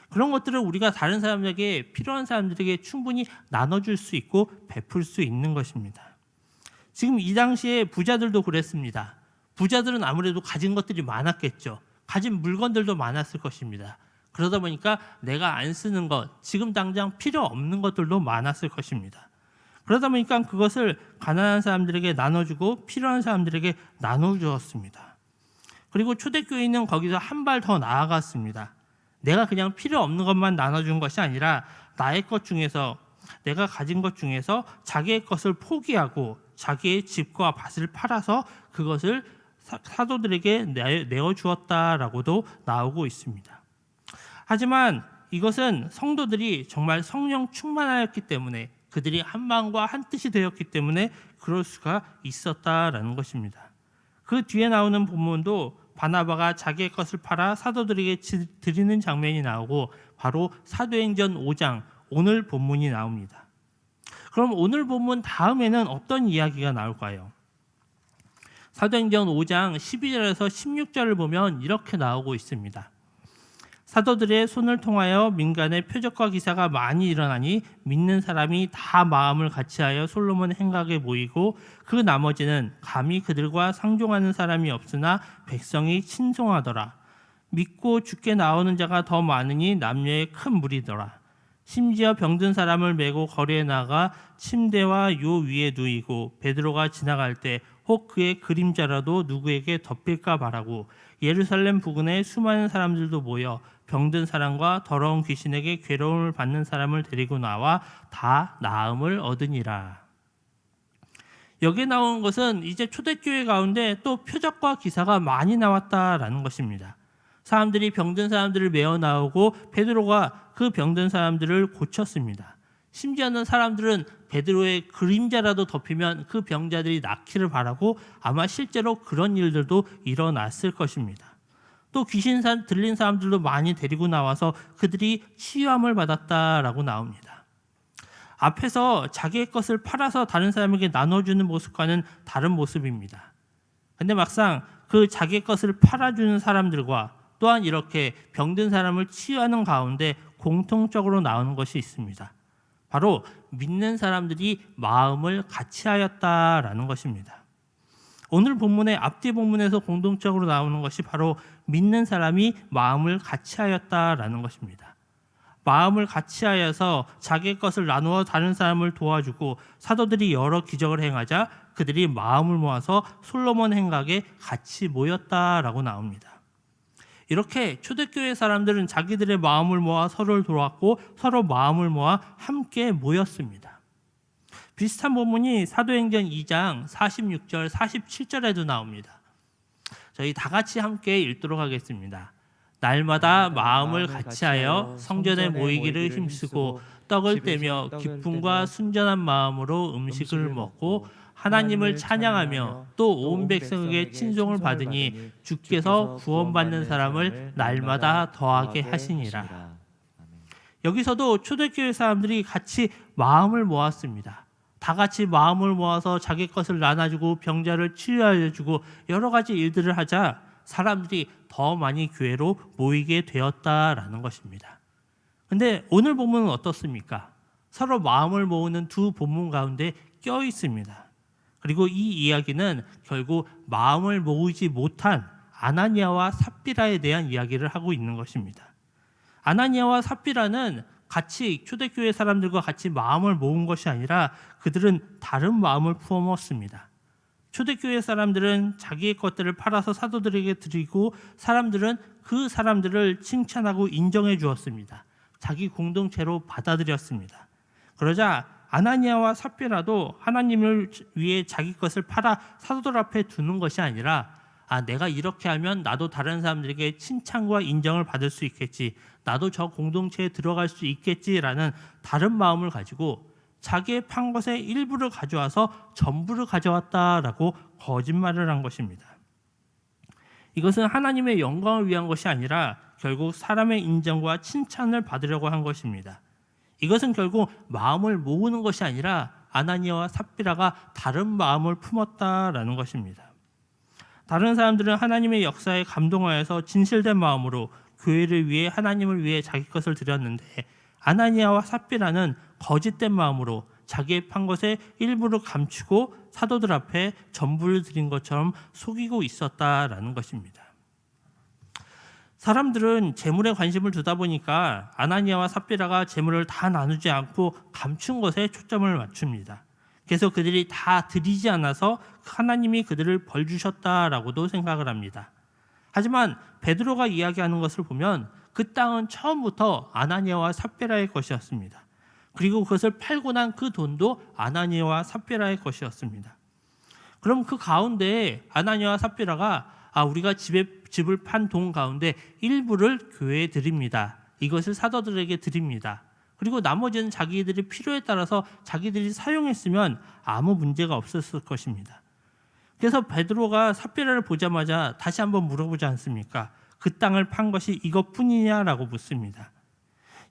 그런 것들을 우리가 다른 사람에게, 필요한 사람들에게 충분히 나눠줄 수 있고 베풀 수 있는 것입니다. 지금 이 당시에 부자들도 그랬습니다. 부자들은 아무래도 가진 것들이 많았겠죠. 가진 물건들도 많았을 것입니다. 그러다 보니까 내가 안 쓰는 것, 지금 당장 필요 없는 것들도 많았을 것입니다. 그러다 보니까 그것을 가난한 사람들에게 나눠주고 필요한 사람들에게 나눠주었습니다. 그리고 초대교회는 거기서 한 발 더 나아갔습니다. 내가 그냥 필요 없는 것만 나눠준 것이 아니라 나의 것 중에서, 내가 가진 것 중에서 자기의 것을 포기하고 자기의 집과 밭을 팔아서 그것을 사도들에게 내어주었다라고도 나오고 있습니다. 하지만 이것은 성도들이 정말 성령 충만하였기 때문에, 그들이 한 마음과 한 뜻이 되었기 때문에 그럴 수가 있었다라는 것입니다. 그 뒤에 나오는 본문도 바나바가 자기의 것을 팔아 사도들에게 드리는 장면이 나오고 바로 사도행전 5장 오늘 본문이 나옵니다. 그럼 오늘 본문 다음에는 어떤 이야기가 나올까요? 사도행전 5장 12절에서 16절을 보면 이렇게 나오고 있습니다. 사도들의 손을 통하여 민간의 표적과 기사가 많이 일어나니 믿는 사람이 다 마음을 같이하여 솔로몬 행각에 모이고 그 나머지는 감히 그들과 상종하는 사람이 없으나 백성이 친송하더라. 믿고 죽게 나오는 자가 더 많으니 남녀의 큰 무리더라. 심지어 병든 사람을 메고 거리에 나가 침대와 요 위에 누이고 베드로가 지나갈 때 혹 그의 그림자라도 누구에게 덮일까 바라고 예루살렘 부근에 수많은 사람들도 모여 병든 사람과 더러운 귀신에게 괴로움을 받는 사람을 데리고 나와 다 나음을 얻으니라. 여기에 나온 것은 이제 초대교회 가운데 또 표적과 기사가 많이 나왔다라는 것입니다. 사람들이 병든 사람들을 메어 나오고 베드로가 그 병든 사람들을 고쳤습니다. 심지어는 사람들은 베드로의 그림자라도 덮이면 그 병자들이 낫기를 바라고 아마 실제로 그런 일들도 일어났을 것입니다. 또 귀신 들린 사람들도 많이 데리고 나와서 그들이 치유함을 받았다라고 나옵니다. 앞에서 자기의 것을 팔아서 다른 사람에게 나눠주는 모습과는 다른 모습입니다. 근데 막상 그 자기의 것을 팔아주는 사람들과 또한 이렇게 병든 사람을 치유하는 가운데 공통적으로 나오는 것이 있습니다. 바로 믿는 사람들이 마음을 같이 하였다라는 것입니다. 오늘 본문의 앞뒤 본문에서 공동적으로 나오는 것이 바로 믿는 사람이 마음을 같이 하였다라는 것입니다. 마음을 같이 하여서 자기의 것을 나누어 다른 사람을 도와주고 사도들이 여러 기적을 행하자 그들이 마음을 모아서 솔로몬 행각에 같이 모였다라고 나옵니다. 이렇게 초대교회 사람들은 자기들의 마음을 모아 서로를 도왔고 서로 마음을 모아 함께 모였습니다. 비슷한 본문이 사도행전 2장 46절, 47절에도 나옵니다. 저희 다 같이 함께 읽도록 하겠습니다. 날마다 마음을 같이하여 성전에 모이기를 힘쓰고 떡을 떼며 기쁨과 순전한 마음으로 음식을 먹고 하나님을 찬양하며 또 온 백성에게 친송을 받으니 주께서 구원받는 사람을 날마다 더하게 하시니라. 여기서도 초대교회 사람들이 같이 마음을 모았습니다. 다 같이 마음을 모아서 자기 것을 나눠주고 병자를 치유하여주고 여러 가지 일들을 하자 사람들이 더 많이 교회로 모이게 되었다라는 것입니다. 근데 오늘 본문은 어떻습니까? 서로 마음을 모으는 두 본문 가운데 껴 있습니다. 그리고 이 이야기는 결국 마음을 모으지 못한 아나니아와 삽비라에 대한 이야기를 하고 있는 것입니다. 아나니아와 삽비라는 같이 초대교회 사람들과 같이 마음을 모은 것이 아니라 그들은 다른 마음을 품었습니다. 초대교회 사람들은 자기의 것들을 팔아서 사도들에게 드리고 사람들은 그 사람들을 칭찬하고 인정해 주었습니다. 자기 공동체로 받아들였습니다. 그러자 아나니아와 삽비라도 하나님을 위해 자기 것을 팔아 사도들 앞에 두는 것이 아니라 내가 이렇게 하면 나도 다른 사람들에게 칭찬과 인정을 받을 수 있겠지, 나도 저 공동체에 들어갈 수 있겠지라는 다른 마음을 가지고 자기의 판 것의 일부를 가져와서 전부를 가져왔다라고 거짓말을 한 것입니다. 이것은 하나님의 영광을 위한 것이 아니라 결국 사람의 인정과 칭찬을 받으려고 한 것입니다. 이것은 결국 마음을 모으는 것이 아니라 아나니아와 삽비라가 다른 마음을 품었다라는 것입니다. 다른 사람들은 하나님의 역사에 감동하여서 진실된 마음으로 교회를 위해 하나님을 위해 자기 것을 드렸는데 아나니아와 삽비라는 거짓된 마음으로 자기의 판 것의 일부를 감추고 사도들 앞에 전부를 드린 것처럼 속이고 있었다라는 것입니다. 사람들은 재물에 관심을 두다 보니까 아나니아와 삽비라가 재물을 다 나누지 않고 감춘 것에 초점을 맞춥니다. 그래서 그들이 다 드리지 않아서 하나님이 그들을 벌 주셨다라고도 생각을 합니다. 하지만 베드로가 이야기하는 것을 보면 그 땅은 처음부터 아나니아와 삽비라의 것이었습니다. 그리고 그것을 팔고 난 그 돈도 아나니아와 삽비라의 것이었습니다. 그럼 그 가운데 아나니아와 삽비라가 우리가 집을 판 돈 가운데 일부를 교회에 드립니다. 이것을 사도들에게 드립니다. 그리고 나머지는 자기들이 필요에 따라서 자기들이 사용했으면 아무 문제가 없었을 것입니다. 그래서 베드로가 삽비라를 보자마자 다시 한번 물어보지 않습니까? 그 땅을 판 것이 이것뿐이냐라고 묻습니다.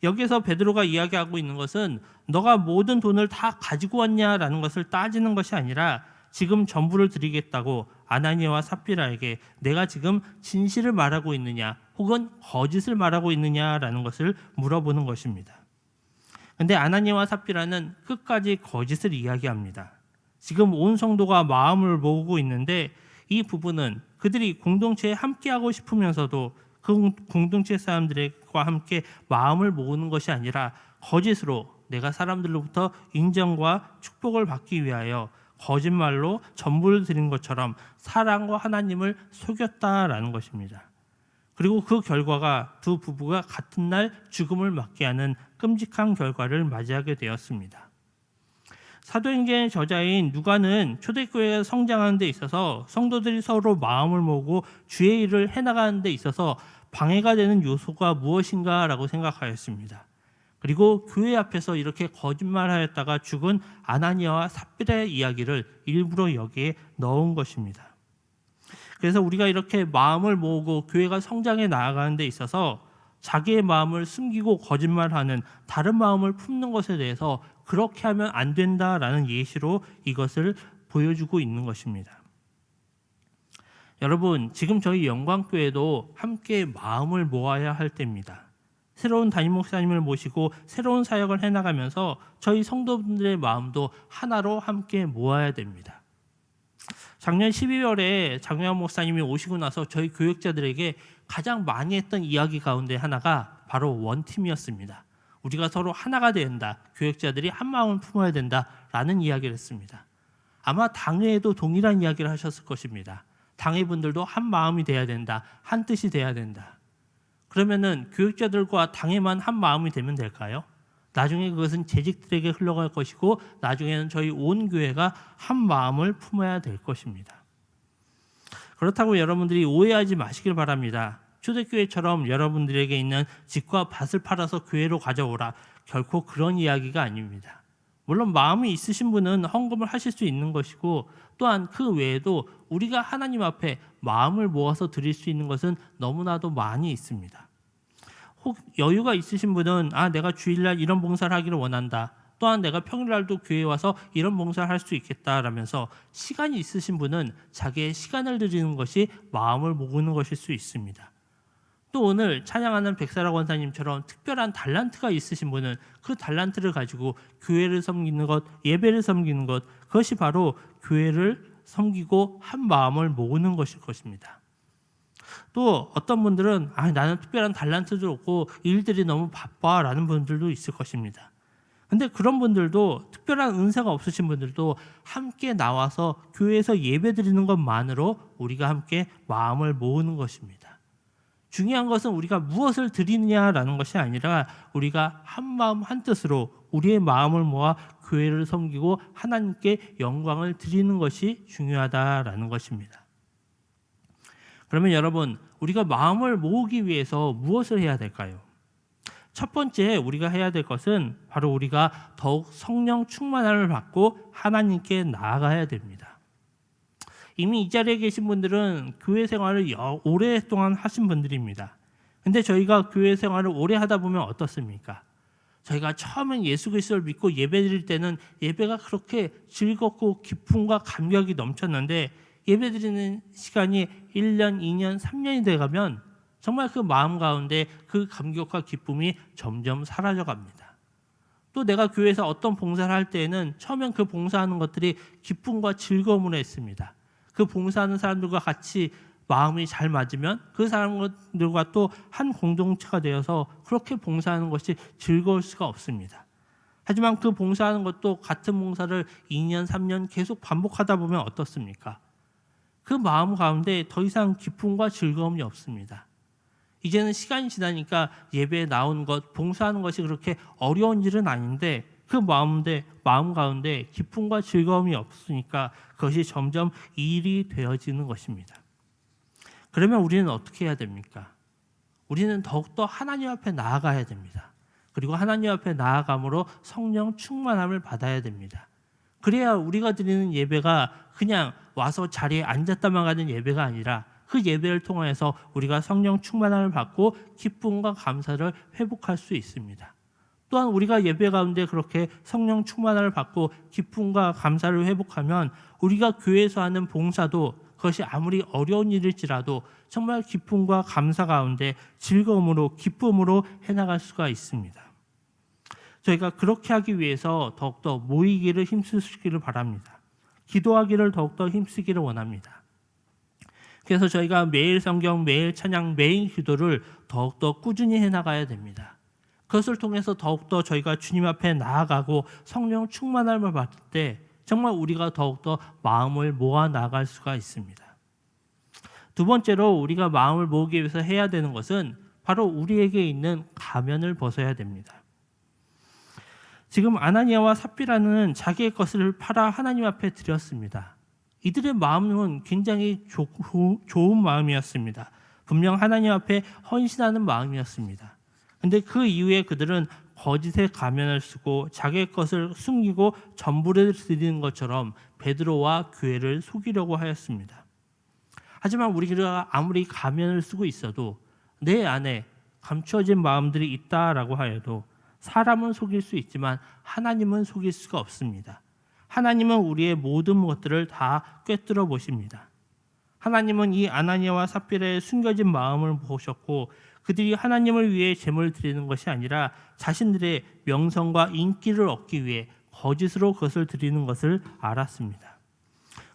여기서 베드로가 이야기하고 있는 것은 너가 모든 돈을 다 가지고 왔냐라는 것을 따지는 것이 아니라 지금 전부를 드리겠다고 아나니아와 삽비라에게 내가 지금 진실을 말하고 있느냐 혹은 거짓을 말하고 있느냐라는 것을 물어보는 것입니다. 근데 아나니아와 삽비라는 끝까지 거짓을 이야기합니다. 지금 온 성도가 마음을 모으고 있는데 이 부분은 그들이 공동체에 함께하고 싶으면서도 그 공동체 사람들과 함께 마음을 모으는 것이 아니라 거짓으로 내가 사람들로부터 인정과 축복을 받기 위하여 거짓말로 전부를 드린 것처럼 사랑과 하나님을 속였다라는 것입니다. 그리고 그 결과가 두 부부가 같은 날 죽음을 맞게 하는 끔찍한 결과를 맞이하게 되었습니다. 사도행전의 저자인 누가는 초대교회가 성장하는 데 있어서 성도들이 서로 마음을 모으고 주의 일을 해나가는 데 있어서 방해가 되는 요소가 무엇인가라고 생각하였습니다. 그리고 교회 앞에서 이렇게 거짓말하였다가 죽은 아나니아와 삽비라의 이야기를 일부러 여기에 넣은 것입니다. 그래서 우리가 이렇게 마음을 모으고 교회가 성장해 나아가는 데 있어서 자기의 마음을 숨기고 거짓말하는 다른 마음을 품는 것에 대해서 그렇게 하면 안 된다라는 예시로 이것을 보여주고 있는 것입니다. 여러분, 지금 저희 영광교회도 함께 마음을 모아야 할 때입니다. 새로운 담임 목사님을 모시고 새로운 사역을 해나가면서 저희 성도분들의 마음도 하나로 함께 모아야 됩니다. 작년 12월에 장영환 목사님이 오시고 나서 저희 교역자들에게 가장 많이 했던 이야기 가운데 하나가 바로 원팀이었습니다. 우리가 서로 하나가 된다. 교역자들이 한 마음을 품어야 된다라는 이야기를 했습니다. 아마 당회에도 동일한 이야기를 하셨을 것입니다. 당회분들도 한 마음이 돼야 된다. 한 뜻이 돼야 된다. 그러면은 교역자들과 당회만 한 마음이 되면 될까요? 나중에 그것은 재직들에게 흘러갈 것이고 나중에는 저희 온 교회가 한 마음을 품어야 될 것입니다. 그렇다고 여러분들이 오해하지 마시길 바랍니다. 초대교회처럼 여러분들에게 있는 집과 밭을 팔아서 교회로 가져오라. 결코 그런 이야기가 아닙니다. 물론 마음이 있으신 분은 헌금을 하실 수 있는 것이고 또한 그 외에도 우리가 하나님 앞에 마음을 모아서 드릴 수 있는 것은 너무나도 많이 있습니다. 혹 여유가 있으신 분은 내가 주일날 이런 봉사를 하기를 원한다. 또한 내가 평일날도 교회에 와서 이런 봉사를 할 수 있겠다라면서 시간이 있으신 분은 자기의 시간을 드리는 것이 마음을 모으는 것일 수 있습니다. 또 오늘 찬양하는 백사라 권사님처럼 특별한 달란트가 있으신 분은 그 달란트를 가지고 교회를 섬기는 것, 예배를 섬기는 것, 그것이 바로 교회를 섬기고 한 마음을 모으는 것일 것입니다. 또 어떤 분들은 나는 특별한 달란트도 없고 일들이 너무 바빠라는 분들도 있을 것입니다. 근데 그런 분들도 특별한 은사가 없으신 분들도 함께 나와서 교회에서 예배 드리는 것만으로 우리가 함께 마음을 모으는 것입니다. 중요한 것은 우리가 무엇을 드리느냐라는 것이 아니라 우리가 한 마음 한 뜻으로 우리의 마음을 모아 교회를 섬기고 하나님께 영광을 드리는 것이 중요하다라는 것입니다. 그러면 여러분, 우리가 마음을 모으기 위해서 무엇을 해야 될까요? 첫 번째 우리가 해야 될 것은 바로 우리가 더욱 성령 충만함을 받고 하나님께 나아가야 됩니다. 이미 이 자리에 계신 분들은 교회 생활을 오랫동안 하신 분들입니다. 근데 저희가 교회 생활을 오래 하다 보면 어떻습니까? 저희가 처음엔 예수 그리스도를 믿고 예배드릴 때는 예배가 그렇게 즐겁고 기쁨과 감격이 넘쳤는데 예배드리는 시간이 1년, 2년, 3년이 돼가면 정말 그 마음 가운데 그 감격과 기쁨이 점점 사라져갑니다. 또 내가 교회에서 어떤 봉사를 할 때에는 처음엔 그 봉사하는 것들이 기쁨과 즐거움으로 했습니다. 그 봉사하는 사람들과 같이 마음이 잘 맞으면 그 사람들과 또 한 공동체가 되어서 그렇게 봉사하는 것이 즐거울 수가 없습니다. 하지만 그 봉사하는 것도 같은 봉사를 2년, 3년 계속 반복하다 보면 어떻습니까? 그 마음 가운데 더 이상 기쁨과 즐거움이 없습니다. 이제는 시간이 지나니까 예배에 나온 것, 봉사하는 것이 그렇게 어려운 일은 아닌데 그 마음 가운데 기쁨과 즐거움이 없으니까 그것이 점점 일이 되어지는 것입니다. 그러면 우리는 어떻게 해야 됩니까? 우리는 더욱더 하나님 앞에 나아가야 됩니다. 그리고 하나님 앞에 나아감으로 성령 충만함을 받아야 됩니다. 그래야 우리가 드리는 예배가 그냥 와서 자리에 앉았다만 가는 예배가 아니라 그 예배를 통해서 우리가 성령 충만함을 받고 기쁨과 감사를 회복할 수 있습니다. 또한 우리가 예배 가운데 그렇게 성령 충만함을 받고 기쁨과 감사를 회복하면 우리가 교회에서 하는 봉사도 그것이 아무리 어려운 일일지라도 정말 기쁨과 감사 가운데 즐거움으로 기쁨으로 해나갈 수가 있습니다. 저희가 그렇게 하기 위해서 더욱더 모이기를 힘쓰시기를 바랍니다. 기도하기를 더욱더 힘쓰기를 원합니다. 그래서 저희가 매일 성경, 매일 찬양, 매일 기도를 더욱더 꾸준히 해나가야 됩니다. 그것을 통해서 더욱더 저희가 주님 앞에 나아가고 성령 충만함을 받을 때 정말 우리가 더욱더 마음을 모아 나갈 수가 있습니다. 두 번째로 우리가 마음을 모으기 위해서 해야 되는 것은 바로 우리에게 있는 가면을 벗어야 됩니다. 지금 아나니아와 삽비라는 자기의 것을 팔아 하나님 앞에 드렸습니다. 이들의 마음은 굉장히 좋은 마음이었습니다. 분명 하나님 앞에 헌신하는 마음이었습니다. 근데 그 이후에 그들은 거짓의 가면을 쓰고 자기의 것을 숨기고 전부를 드리는 것처럼 베드로와 교회를 속이려고 하였습니다. 하지만 우리가 아무리 가면을 쓰고 있어도 내 안에 감추어진 마음들이 있다라고 하여도 사람은 속일 수 있지만 하나님은 속일 수가 없습니다. 하나님은 우리의 모든 것들을 다 꿰뚫어 보십니다. 하나님은 이 아나니아와 삽비라의 숨겨진 마음을 보셨고 그들이 하나님을 위해 제물을 드리는 것이 아니라 자신들의 명성과 인기를 얻기 위해 거짓으로 그것을 드리는 것을 알았습니다.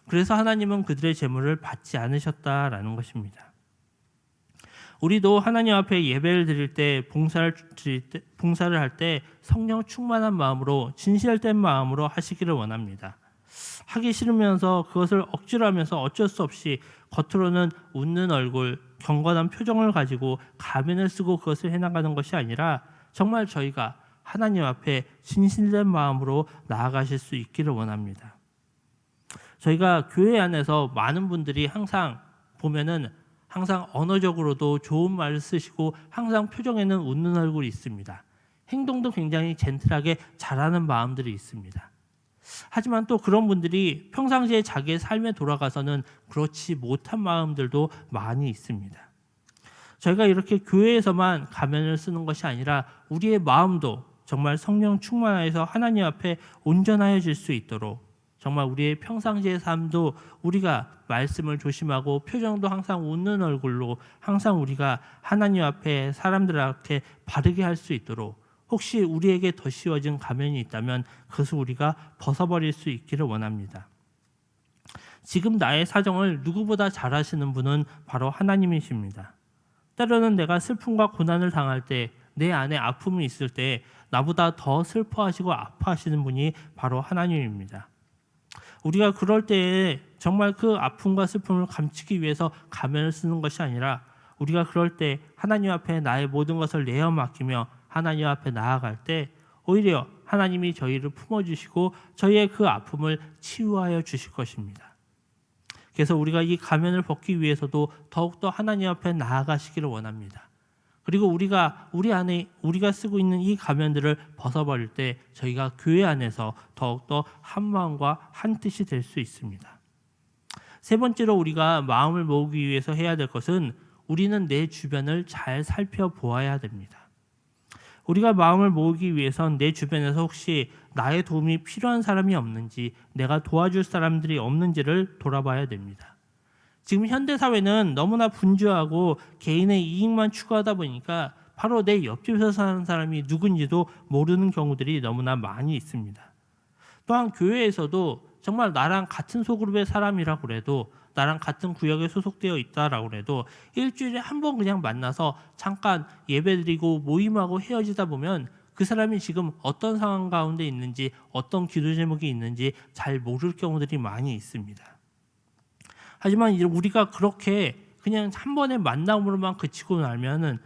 그래서 하나님은 그들의 제물을 받지 않으셨다라는 것입니다. 우리도 하나님 앞에 예배를 드릴 때 봉사를 할 때 성령 충만한 마음으로 진실된 마음으로 하시기를 원합니다. 하기 싫으면서 그것을 억지로 하면서 어쩔 수 없이 겉으로는 웃는 얼굴, 경건한 표정을 가지고 가면을 쓰고 그것을 해나가는 것이 아니라 정말 저희가 하나님 앞에 진실된 마음으로 나아가실 수 있기를 원합니다. 저희가 교회 안에서 많은 분들이 항상 보면은 항상 언어적으로도 좋은 말을 쓰시고 항상 표정에는 웃는 얼굴이 있습니다. 행동도 굉장히 젠틀하게 잘하는 마음들이 있습니다. 하지만 또 그런 분들이 평상시에 자기의 삶에 돌아가서는 그렇지 못한 마음들도 많이 있습니다. 저희가 이렇게 교회에서만 가면을 쓰는 것이 아니라 우리의 마음도 정말 성령 충만하여서 하나님 앞에 온전하여질 수 있도록 정말 우리의 평상시의 삶도 우리가 말씀을 조심하고 표정도 항상 웃는 얼굴로 항상 우리가 하나님 앞에 사람들 앞에 바르게 할 수 있도록 혹시 우리에게 더 씌워진 가면이 있다면 그것을 우리가 벗어버릴 수 있기를 원합니다. 지금 나의 사정을 누구보다 잘 아시는 분은 바로 하나님이십니다. 때로는 내가 슬픔과 고난을 당할 때 내 안에 아픔이 있을 때 나보다 더 슬퍼하시고 아파하시는 분이 바로 하나님입니다. 우리가 그럴 때에 정말 그 아픔과 슬픔을 감추기 위해서 가면을 쓰는 것이 아니라 우리가 그럴 때 하나님 앞에 나의 모든 것을 내어 맡기며 하나님 앞에 나아갈 때 오히려 하나님이 저희를 품어주시고 저희의 그 아픔을 치유하여 주실 것입니다. 그래서 우리가 이 가면을 벗기 위해서도 더욱더 하나님 앞에 나아가시기를 원합니다. 그리고 우리 안에 우리가 쓰고 있는 이 가면들을 벗어버릴 때 저희가 교회 안에서 더욱더 한 마음과 한 뜻이 될 수 있습니다. 세 번째로 우리가 마음을 모으기 위해서 해야 될 것은 우리는 내 주변을 잘 살펴보아야 됩니다. 우리가 마음을 모으기 위해선 내 주변에서 혹시 나의 도움이 필요한 사람이 없는지, 내가 도와줄 사람들이 없는지를 돌아봐야 됩니다. 지금 현대사회는 너무나 분주하고 개인의 이익만 추구하다 보니까 바로 내 옆집에서 사는 사람이 누군지도 모르는 경우들이 너무나 많이 있습니다. 또한 교회에서도 정말 나랑 같은 소그룹의 사람이라고 해도 나랑 같은 구역에 소속되어 있다라고 해도 일주일에 한 번 그냥 만나서 잠깐 예배드리고 모임하고 헤어지다 보면 그 사람이 지금 어떤 상황 가운데 있는지 어떤 기도 제목이 있는지 잘 모를 경우들이 많이 있습니다. 하지만 우리가 그렇게 그냥 한 번의 만남으로만 그치고 나면은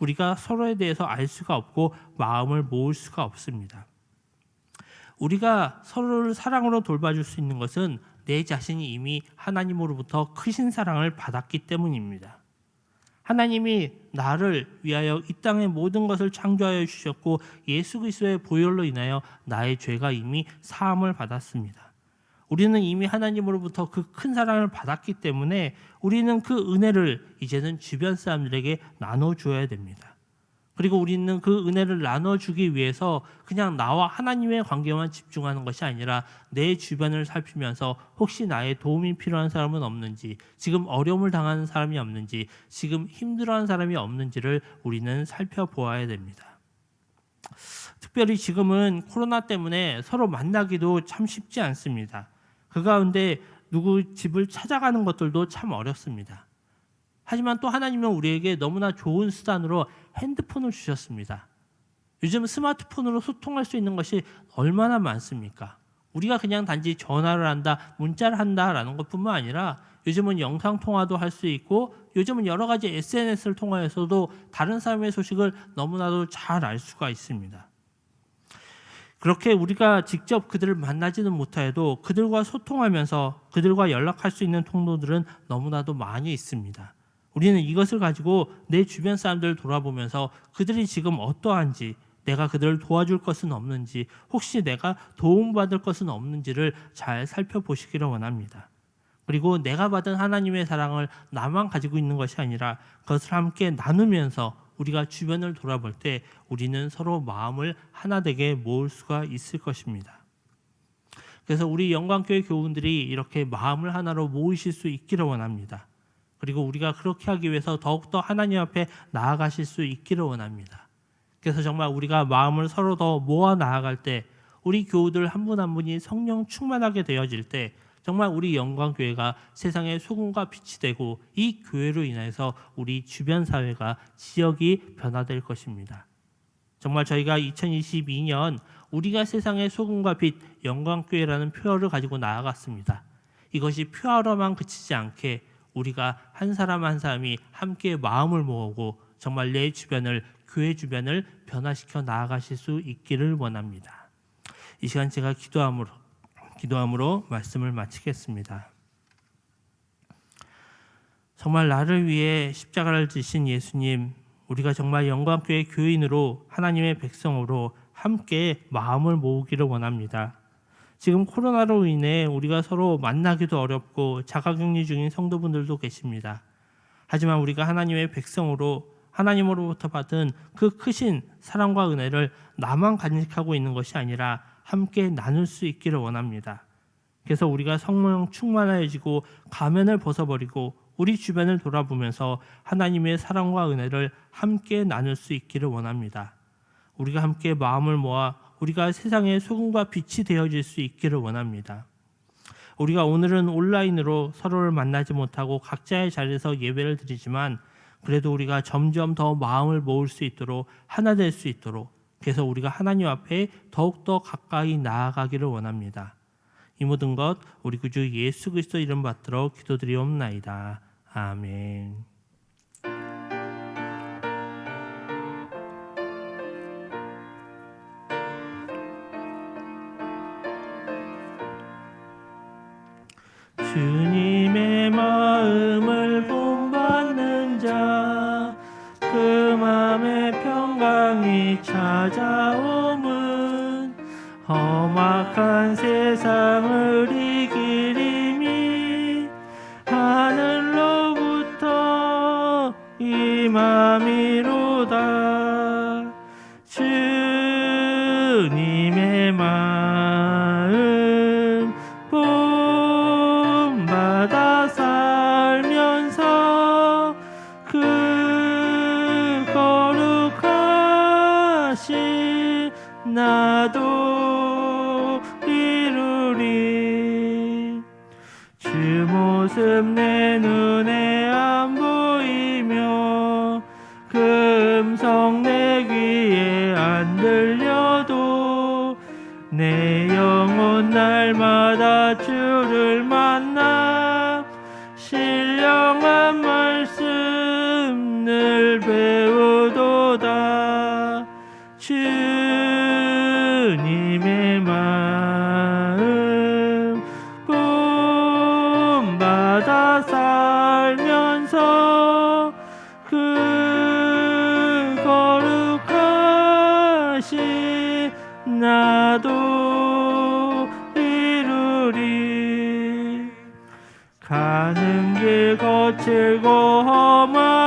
우리가 서로에 대해서 알 수가 없고 마음을 모을 수가 없습니다. 우리가 서로를 사랑으로 돌봐줄 수 있는 것은 내 자신이 이미 하나님으로부터 크신 사랑을 받았기 때문입니다. 하나님이 나를 위하여 이 땅의 모든 것을 창조하여 주셨고 예수 그리스도의 보혈로 인하여 나의 죄가 이미 사함을 받았습니다. 우리는 이미 하나님으로부터 그 큰 사랑을 받았기 때문에 우리는 그 은혜를 이제는 주변 사람들에게 나눠줘야 됩니다. 그리고 우리는 그 은혜를 나눠주기 위해서 그냥 나와 하나님의 관계만 집중하는 것이 아니라 내 주변을 살피면서 혹시 나의 도움이 필요한 사람은 없는지, 지금 어려움을 당하는 사람이 없는지, 지금 힘들어하는 사람이 없는지를 우리는 살펴보아야 됩니다. 특별히 지금은 코로나 때문에 서로 만나기도 참 쉽지 않습니다. 그 가운데 누구 집을 찾아가는 것들도 참 어렵습니다. 하지만 또 하나님은 우리에게 너무나 좋은 수단으로 핸드폰을 주셨습니다. 요즘 스마트폰으로 소통할 수 있는 것이 얼마나 많습니까? 우리가 그냥 단지 전화를 한다, 문자를 한다라는 것뿐만 아니라 요즘은 영상통화도 할 수 있고 요즘은 여러 가지 SNS를 통하여서도 다른 사람의 소식을 너무나도 잘 알 수가 있습니다. 그렇게 우리가 직접 그들을 만나지는 못하여도 그들과 소통하면서 그들과 연락할 수 있는 통로들은 너무나도 많이 있습니다. 우리는 이것을 가지고 내 주변 사람들을 돌아보면서 그들이 지금 어떠한지, 내가 그들을 도와줄 것은 없는지, 혹시 내가 도움받을 것은 없는지를 잘 살펴보시기를 원합니다. 그리고 내가 받은 하나님의 사랑을 나만 가지고 있는 것이 아니라 그것을 함께 나누면서 우리가 주변을 돌아볼 때 우리는 서로 마음을 하나 되게 모을 수가 있을 것입니다. 그래서 우리 영광교회 교우들이 이렇게 마음을 하나로 모으실 수 있기를 원합니다. 그리고 우리가 그렇게 하기 위해서 더욱더 하나님 앞에 나아가실 수 있기를 원합니다. 그래서 정말 우리가 마음을 서로 더 모아 나아갈 때 우리 교우들 한 분 한 분이 성령 충만하게 되어질 때 정말 우리 영광교회가 세상의 소금과 빛이 되고 이 교회로 인해서 우리 주변 사회가 지역이 변화될 것입니다. 정말 저희가 2022년 우리가 세상의 소금과 빛 영광교회라는 표어를 가지고 나아갔습니다. 이것이 표어로만 그치지 않게 우리가 한 사람 한 사람이 함께 마음을 모으고 정말 내 주변을, 교회 주변을 변화시켜 나아가실 수 있기를 원합니다. 이 시간 제가 기도함으로 말씀을 마치겠습니다. 정말 나를 위해 십자가를 지신 예수님, 우리가 정말 영광교회 교인으로 하나님의 백성으로 함께 마음을 모으기를 원합니다. 지금 코로나로 인해 우리가 서로 만나기도 어렵고 자가격리 중인 성도분들도 계십니다. 하지만 우리가 하나님의 백성으로 하나님으로부터 받은 그 크신 사랑과 은혜를 나만 간직하고 있는 것이 아니라 함께 나눌 수 있기를 원합니다. 그래서 우리가 성령 충만해지고 가면을 벗어버리고 우리 주변을 돌아보면서 하나님의 사랑과 은혜를 함께 나눌 수 있기를 원합니다. 우리가 함께 마음을 모아 우리가 세상의 소금과 빛이 되어질 수 있기를 원합니다. 우리가 오늘은 온라인으로 서로를 만나지 못하고 각자의 자리에서 예배를 드리지만 그래도 우리가 점점 더 마음을 모을 수 있도록 하나 될 수 있도록 그래서 우리가 하나님 앞에 더욱더 가까이 나아가기를 원합니다. 이 모든 것 우리 구주 예수 그리스도 이름 받들어 기도드리옵나이다. 아멘. 주님의 마음을 본받는 자, 그 마음의 평강이 찾아옴은 험악한 세상을 이기림이 하늘로부터 임함이로다. 주님의 마음 본받아 살면서 그 거룩하신 나도 이루리. 주 모습 내 눈에 안 보이며 그 음성 내 귀에 안 들려도 내 영혼 날마다 주를 만나 신령한 말씀 늘 배우도다. 주님의 마음 본받아 살면서 그 거룩하신 나도 이루리. 즐거움하여도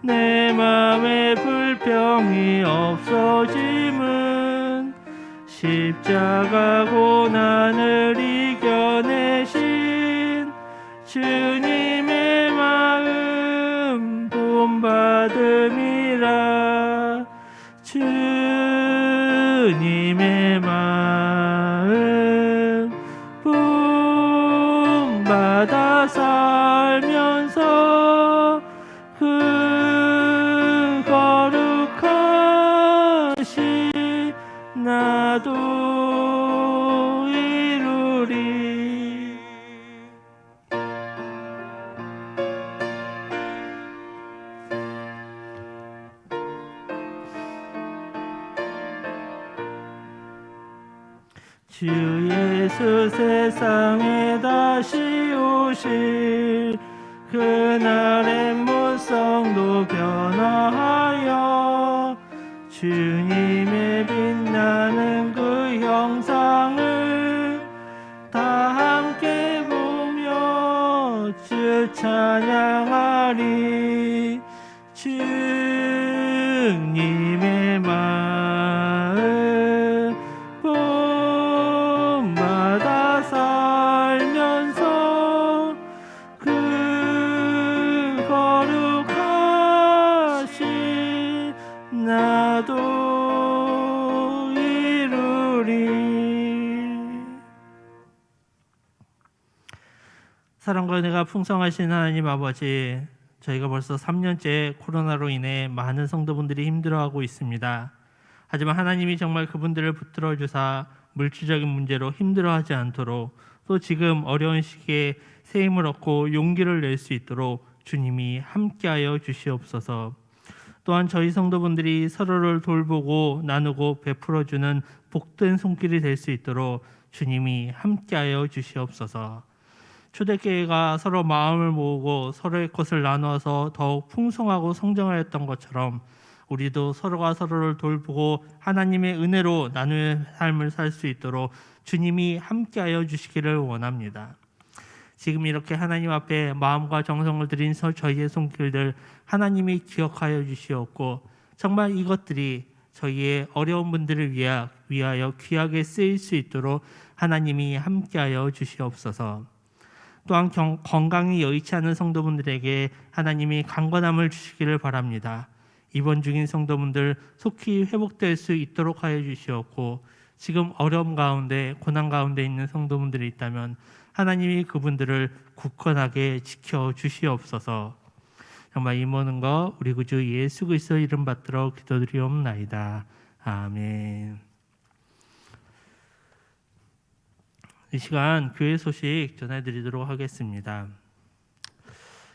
내 맘에 불평이 없어짐은 십자가 고난을 이겨내신 주님의 마음 본받음이라. 주님의 마음 본받아 살면서 그 거룩하신 나도 이루리. 주 예수 세상에 다시 오실 그날의 모성도 변화하여 주님의 빛나는 그 형상을 다 함께 보며 주 찬양하리. 주님의 마음 본받아 살면서 그 거룩하신 나도 이루리. 사랑과 은혜가 풍성하신 하나님 아버지, 저희가 벌써 3년째 코로나로 인해 많은 성도분들이 힘들어하고 있습니다. 하지만 하나님이 정말 그분들을 붙들어 주사 물질적인 문제로 힘들어하지 않도록, 또 지금 어려운 시기에 새 힘을 얻고 용기를 낼 수 있도록 주님이 함께하여 주시옵소서. 또한 저희 성도분들이 서로를 돌보고 나누고 베풀어주는 복된 손길이 될 수 있도록 주님이 함께하여 주시옵소서. 초대교회가 서로 마음을 모으고 서로의 것을 나누어서 더욱 풍성하고 성장하였던 것처럼 우리도 서로가 서로를 돌보고 하나님의 은혜로 나누는 삶을 살 수 있도록 주님이 함께하여 주시기를 원합니다. 지금 이렇게 하나님 앞에 마음과 정성을 들인 저희의 손길들 하나님이 기억하여 주시옵고, 정말 이것들이 저희의 어려운 분들을 위하여 귀하게 쓰일 수 있도록 하나님이 함께하여 주시옵소서. 또한 건강이 여의치 않은 성도분들에게 하나님이 강건함을 주시기를 바랍니다. 입원 중인 성도분들 속히 회복될 수 있도록 하여 주시옵고, 지금 어려움 가운데 고난 가운데 있는 성도분들이 있다면 하나님이 그분들을 굳건하게 지켜 주시옵소서. 정말 이 모든 거 우리 구주 예수 그리스도 이름 받들어 기도드리옵나이다. 아멘. 이 시간 교회 소식 전해드리도록 하겠습니다.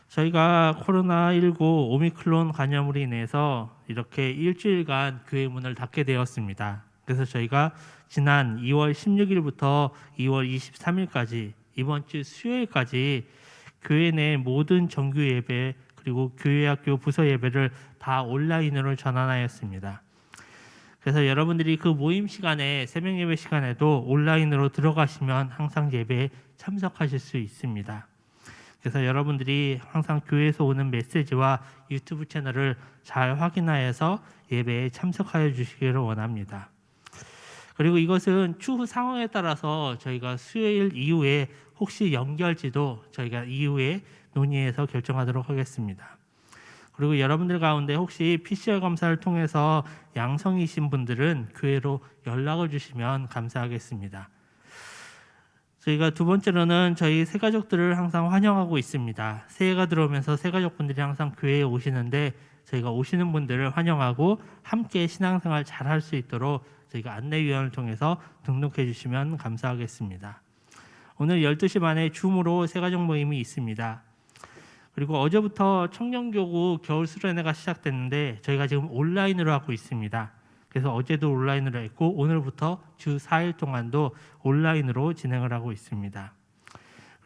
저희가 코로나19 오미크론 감염으로 인해서 이렇게 일주일간 교회 문을 닫게 되었습니다. 그래서 저희가 지난 2월 16일부터 2월 23일까지 이번 주 수요일까지 교회 내 모든 정규 예배 그리고 교회학교 부서 예배를 다 온라인으로 전환하였습니다. 그래서 여러분들이 그 모임 시간에 새벽 예배 시간에도 온라인으로 들어가시면 항상 예배에 참석하실 수 있습니다. 그래서 여러분들이 항상 교회에서 오는 메시지와 유튜브 채널을 잘 확인하여서 예배에 참석하여 주시기를 원합니다. 그리고 이것은 추후 상황에 따라서 저희가 수요일 이후에 혹시 연결지도 저희가 이후에 논의해서 결정하도록 하겠습니다. 그리고 여러분들 가운데 혹시 PCR 검사를 통해서 양성이신 분들은 교회로 연락을 주시면 감사하겠습니다. 저희가 두 번째로는 저희 새가족들을 항상 환영하고 있습니다. 새해가 들어오면서 새가족분들이 항상 교회에 오시는데 저희가 오시는 분들을 환영하고 함께 신앙생활 잘 할 수 있도록 저희가 안내위원을 통해서 등록해 주시면 감사하겠습니다. 오늘 12시 반에 줌으로 새가족 모임이 있습니다. 그리고 어제부터 청년교구 겨울 수련회가 시작됐는데 저희가 지금 온라인으로 하고 있습니다. 그래서 어제도 온라인으로 했고 오늘부터 주 4일 동안도 온라인으로 진행을 하고 있습니다.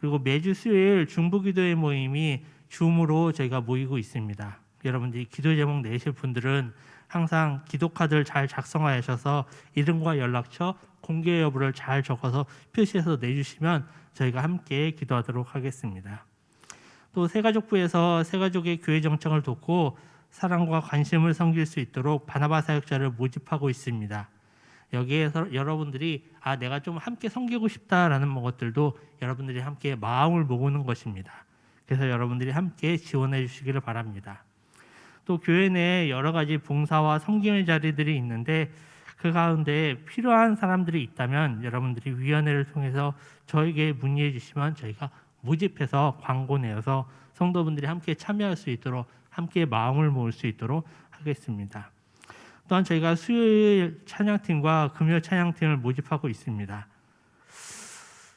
그리고 매주 수요일 중부기도회 모임이 줌으로 저희가 모이고 있습니다. 여러분들이 기도 제목 내실 분들은 항상 기도카드를 잘 작성하셔서 이름과 연락처, 공개 여부를 잘 적어서 표시해서 내주시면 저희가 함께 기도하도록 하겠습니다. 또 새가족부에서 새가족의 교회 정착을 돕고 사랑과 관심을 섬길 수 있도록 바나바 사역자를 모집하고 있습니다. 여기에서 여러분들이 내가 좀 함께 섬기고 싶다라는 것들도 여러분들이 함께 마음을 모으는 것입니다. 그래서 여러분들이 함께 지원해 주시기를 바랍니다. 또 교회 내에 여러 가지 봉사와 섬김의 자리들이 있는데 그 가운데 필요한 사람들이 있다면 여러분들이 위원회를 통해서 저에게 문의해 주시면 저희가 모집해서 광고 내어서 성도분들이 함께 참여할 수 있도록 함께 마음을 모을 수 있도록 하겠습니다. 또한 저희가 수요일 찬양팀과 금요 찬양팀을 모집하고 있습니다.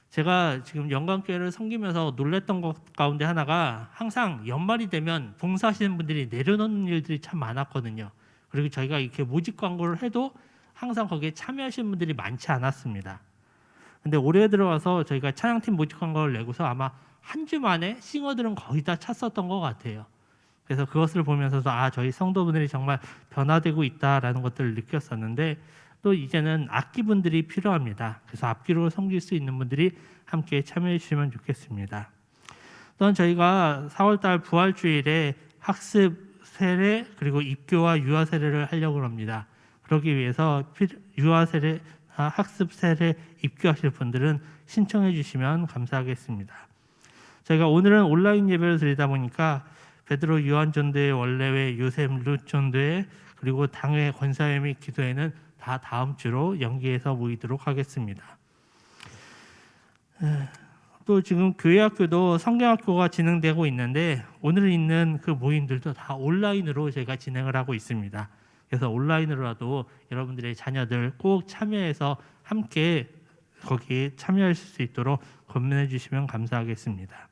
제가 지금 영광교회를 섬기면서 놀랬던 것 가운데 하나가 항상 연말이 되면 봉사하시는 분들이 내려놓는 일들이 참 많았거든요. 그리고 저희가 이렇게 모집 광고를 해도 항상 거기에 참여하시는 분들이 많지 않았습니다. 근데 올해 들어와서 저희가 찬양팀 모집 광고를 내고서 아마 한 주 만에 싱어들은 거의 다 찼었던 것 같아요. 그래서 그것을 보면서도 저희 성도분들이 정말 변화되고 있다라는 것들을 느꼈었는데 또 이제는 악기분들이 필요합니다. 그래서 악기로 섬길 수 있는 분들이 함께 참여해 주시면 좋겠습니다. 또한 저희가 4월달 부활주일에 학습 세례 그리고 입교와 유아 세례를 하려고 합니다. 그러기 위해서 유아 세례, 학습 세례 입교하실 분들은 신청해 주시면 감사하겠습니다. 저희가 오늘은 온라인 예배를 드리다 보니까 베드로 요한 전도회, 원래회, 요셉 룻 전도회 그리고 당회 권사회 및 기도회는 다 다음 주로 연기해서 모이도록 하겠습니다. 또 지금 교회학교도 성경학교가 진행되고 있는데 오늘 있는 그 모임들도 다 온라인으로 저희가 진행을 하고 있습니다. 그래서 온라인으로라도 여러분들의 자녀들 꼭 참여해서 함께 거기에 참여하실 수 있도록 권면해 주시면 감사하겠습니다.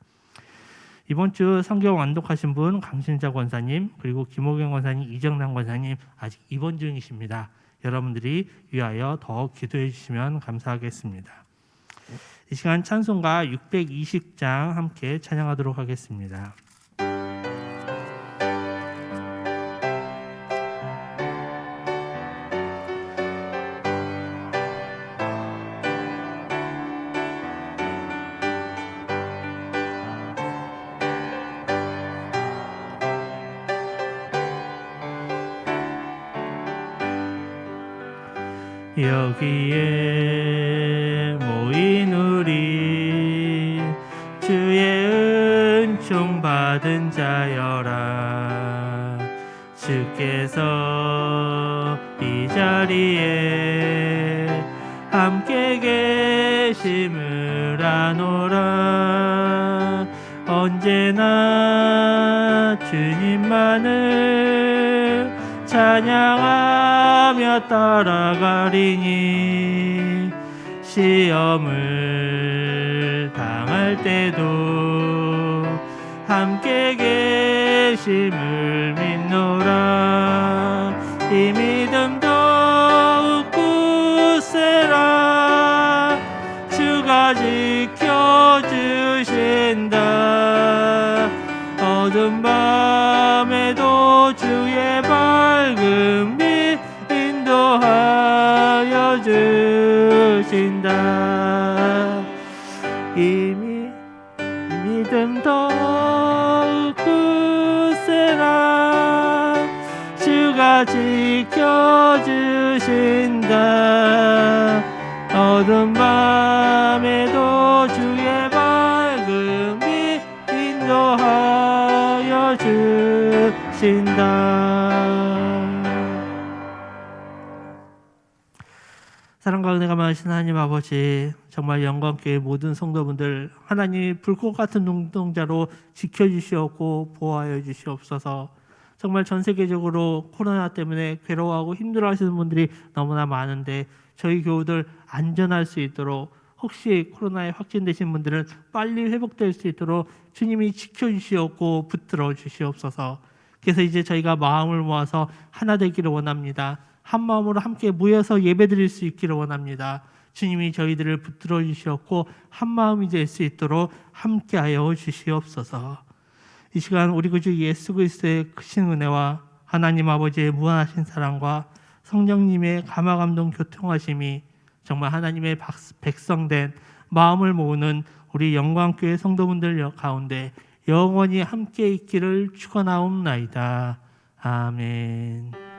이번 주 성경 완독하신 분 강신자 권사님 그리고 김호경 권사님, 이정남 권사님 아직 입원 중이십니다. 여러분들이 위하여 더 기도해 주시면 감사하겠습니다. 이 시간 찬송가 620장 함께 찬양하도록 하겠습니다. 여기에 모인 우리 주의 은총 받은 자여라. 주께서 이 자리에 함께 계심을 아노라. 언제나 주님만을 찬양하며 따라가리니 시험을 당할 때도 함께 계심을 믿노라. 이 믿음 더욱 굳세라. 주가 지켜주신다. 어두운 밤에도 주의 밝은 빛 인도하여 주신다. 이 믿음 더욱 굳세라. 주가 지켜주신다. 어두운 밤에도 주의 밝은 빛 인도하여 주신다. 사랑과 은혜가 많으신 하나님 아버지, 정말 영광교회 모든 성도분들 하나님 불꽃 같은 눈동자로 지켜주시옵고 보호하여 주시옵소서. 정말 전 세계적으로 코로나 때문에 괴로워하고 힘들어하시는 분들이 너무나 많은데 저희 교우들 안전할 수 있도록, 혹시 코로나에 확진되신 분들은 빨리 회복될 수 있도록 주님이 지켜주시옵고 붙들어 주시옵소서. 그래서 이제 저희가 마음을 모아서 하나 되기를 원합니다. 한 마음으로 함께 모여서 예배드릴 수 있기를 원합니다. 주님이 저희들을 붙들어 주시옵고 한 마음이 될 수 있도록 함께하여 주시옵소서. 이 시간 우리 구주 예수 그리스도의 크신 은혜와 하나님 아버지의 무한하신 사랑과 성령님의 감화감동 교통하심이 정말 하나님의 백성된 마음을 모으는 우리 영광교회 성도분들 가운데 영원히 함께 있기를 축원하옵나이다. 아멘.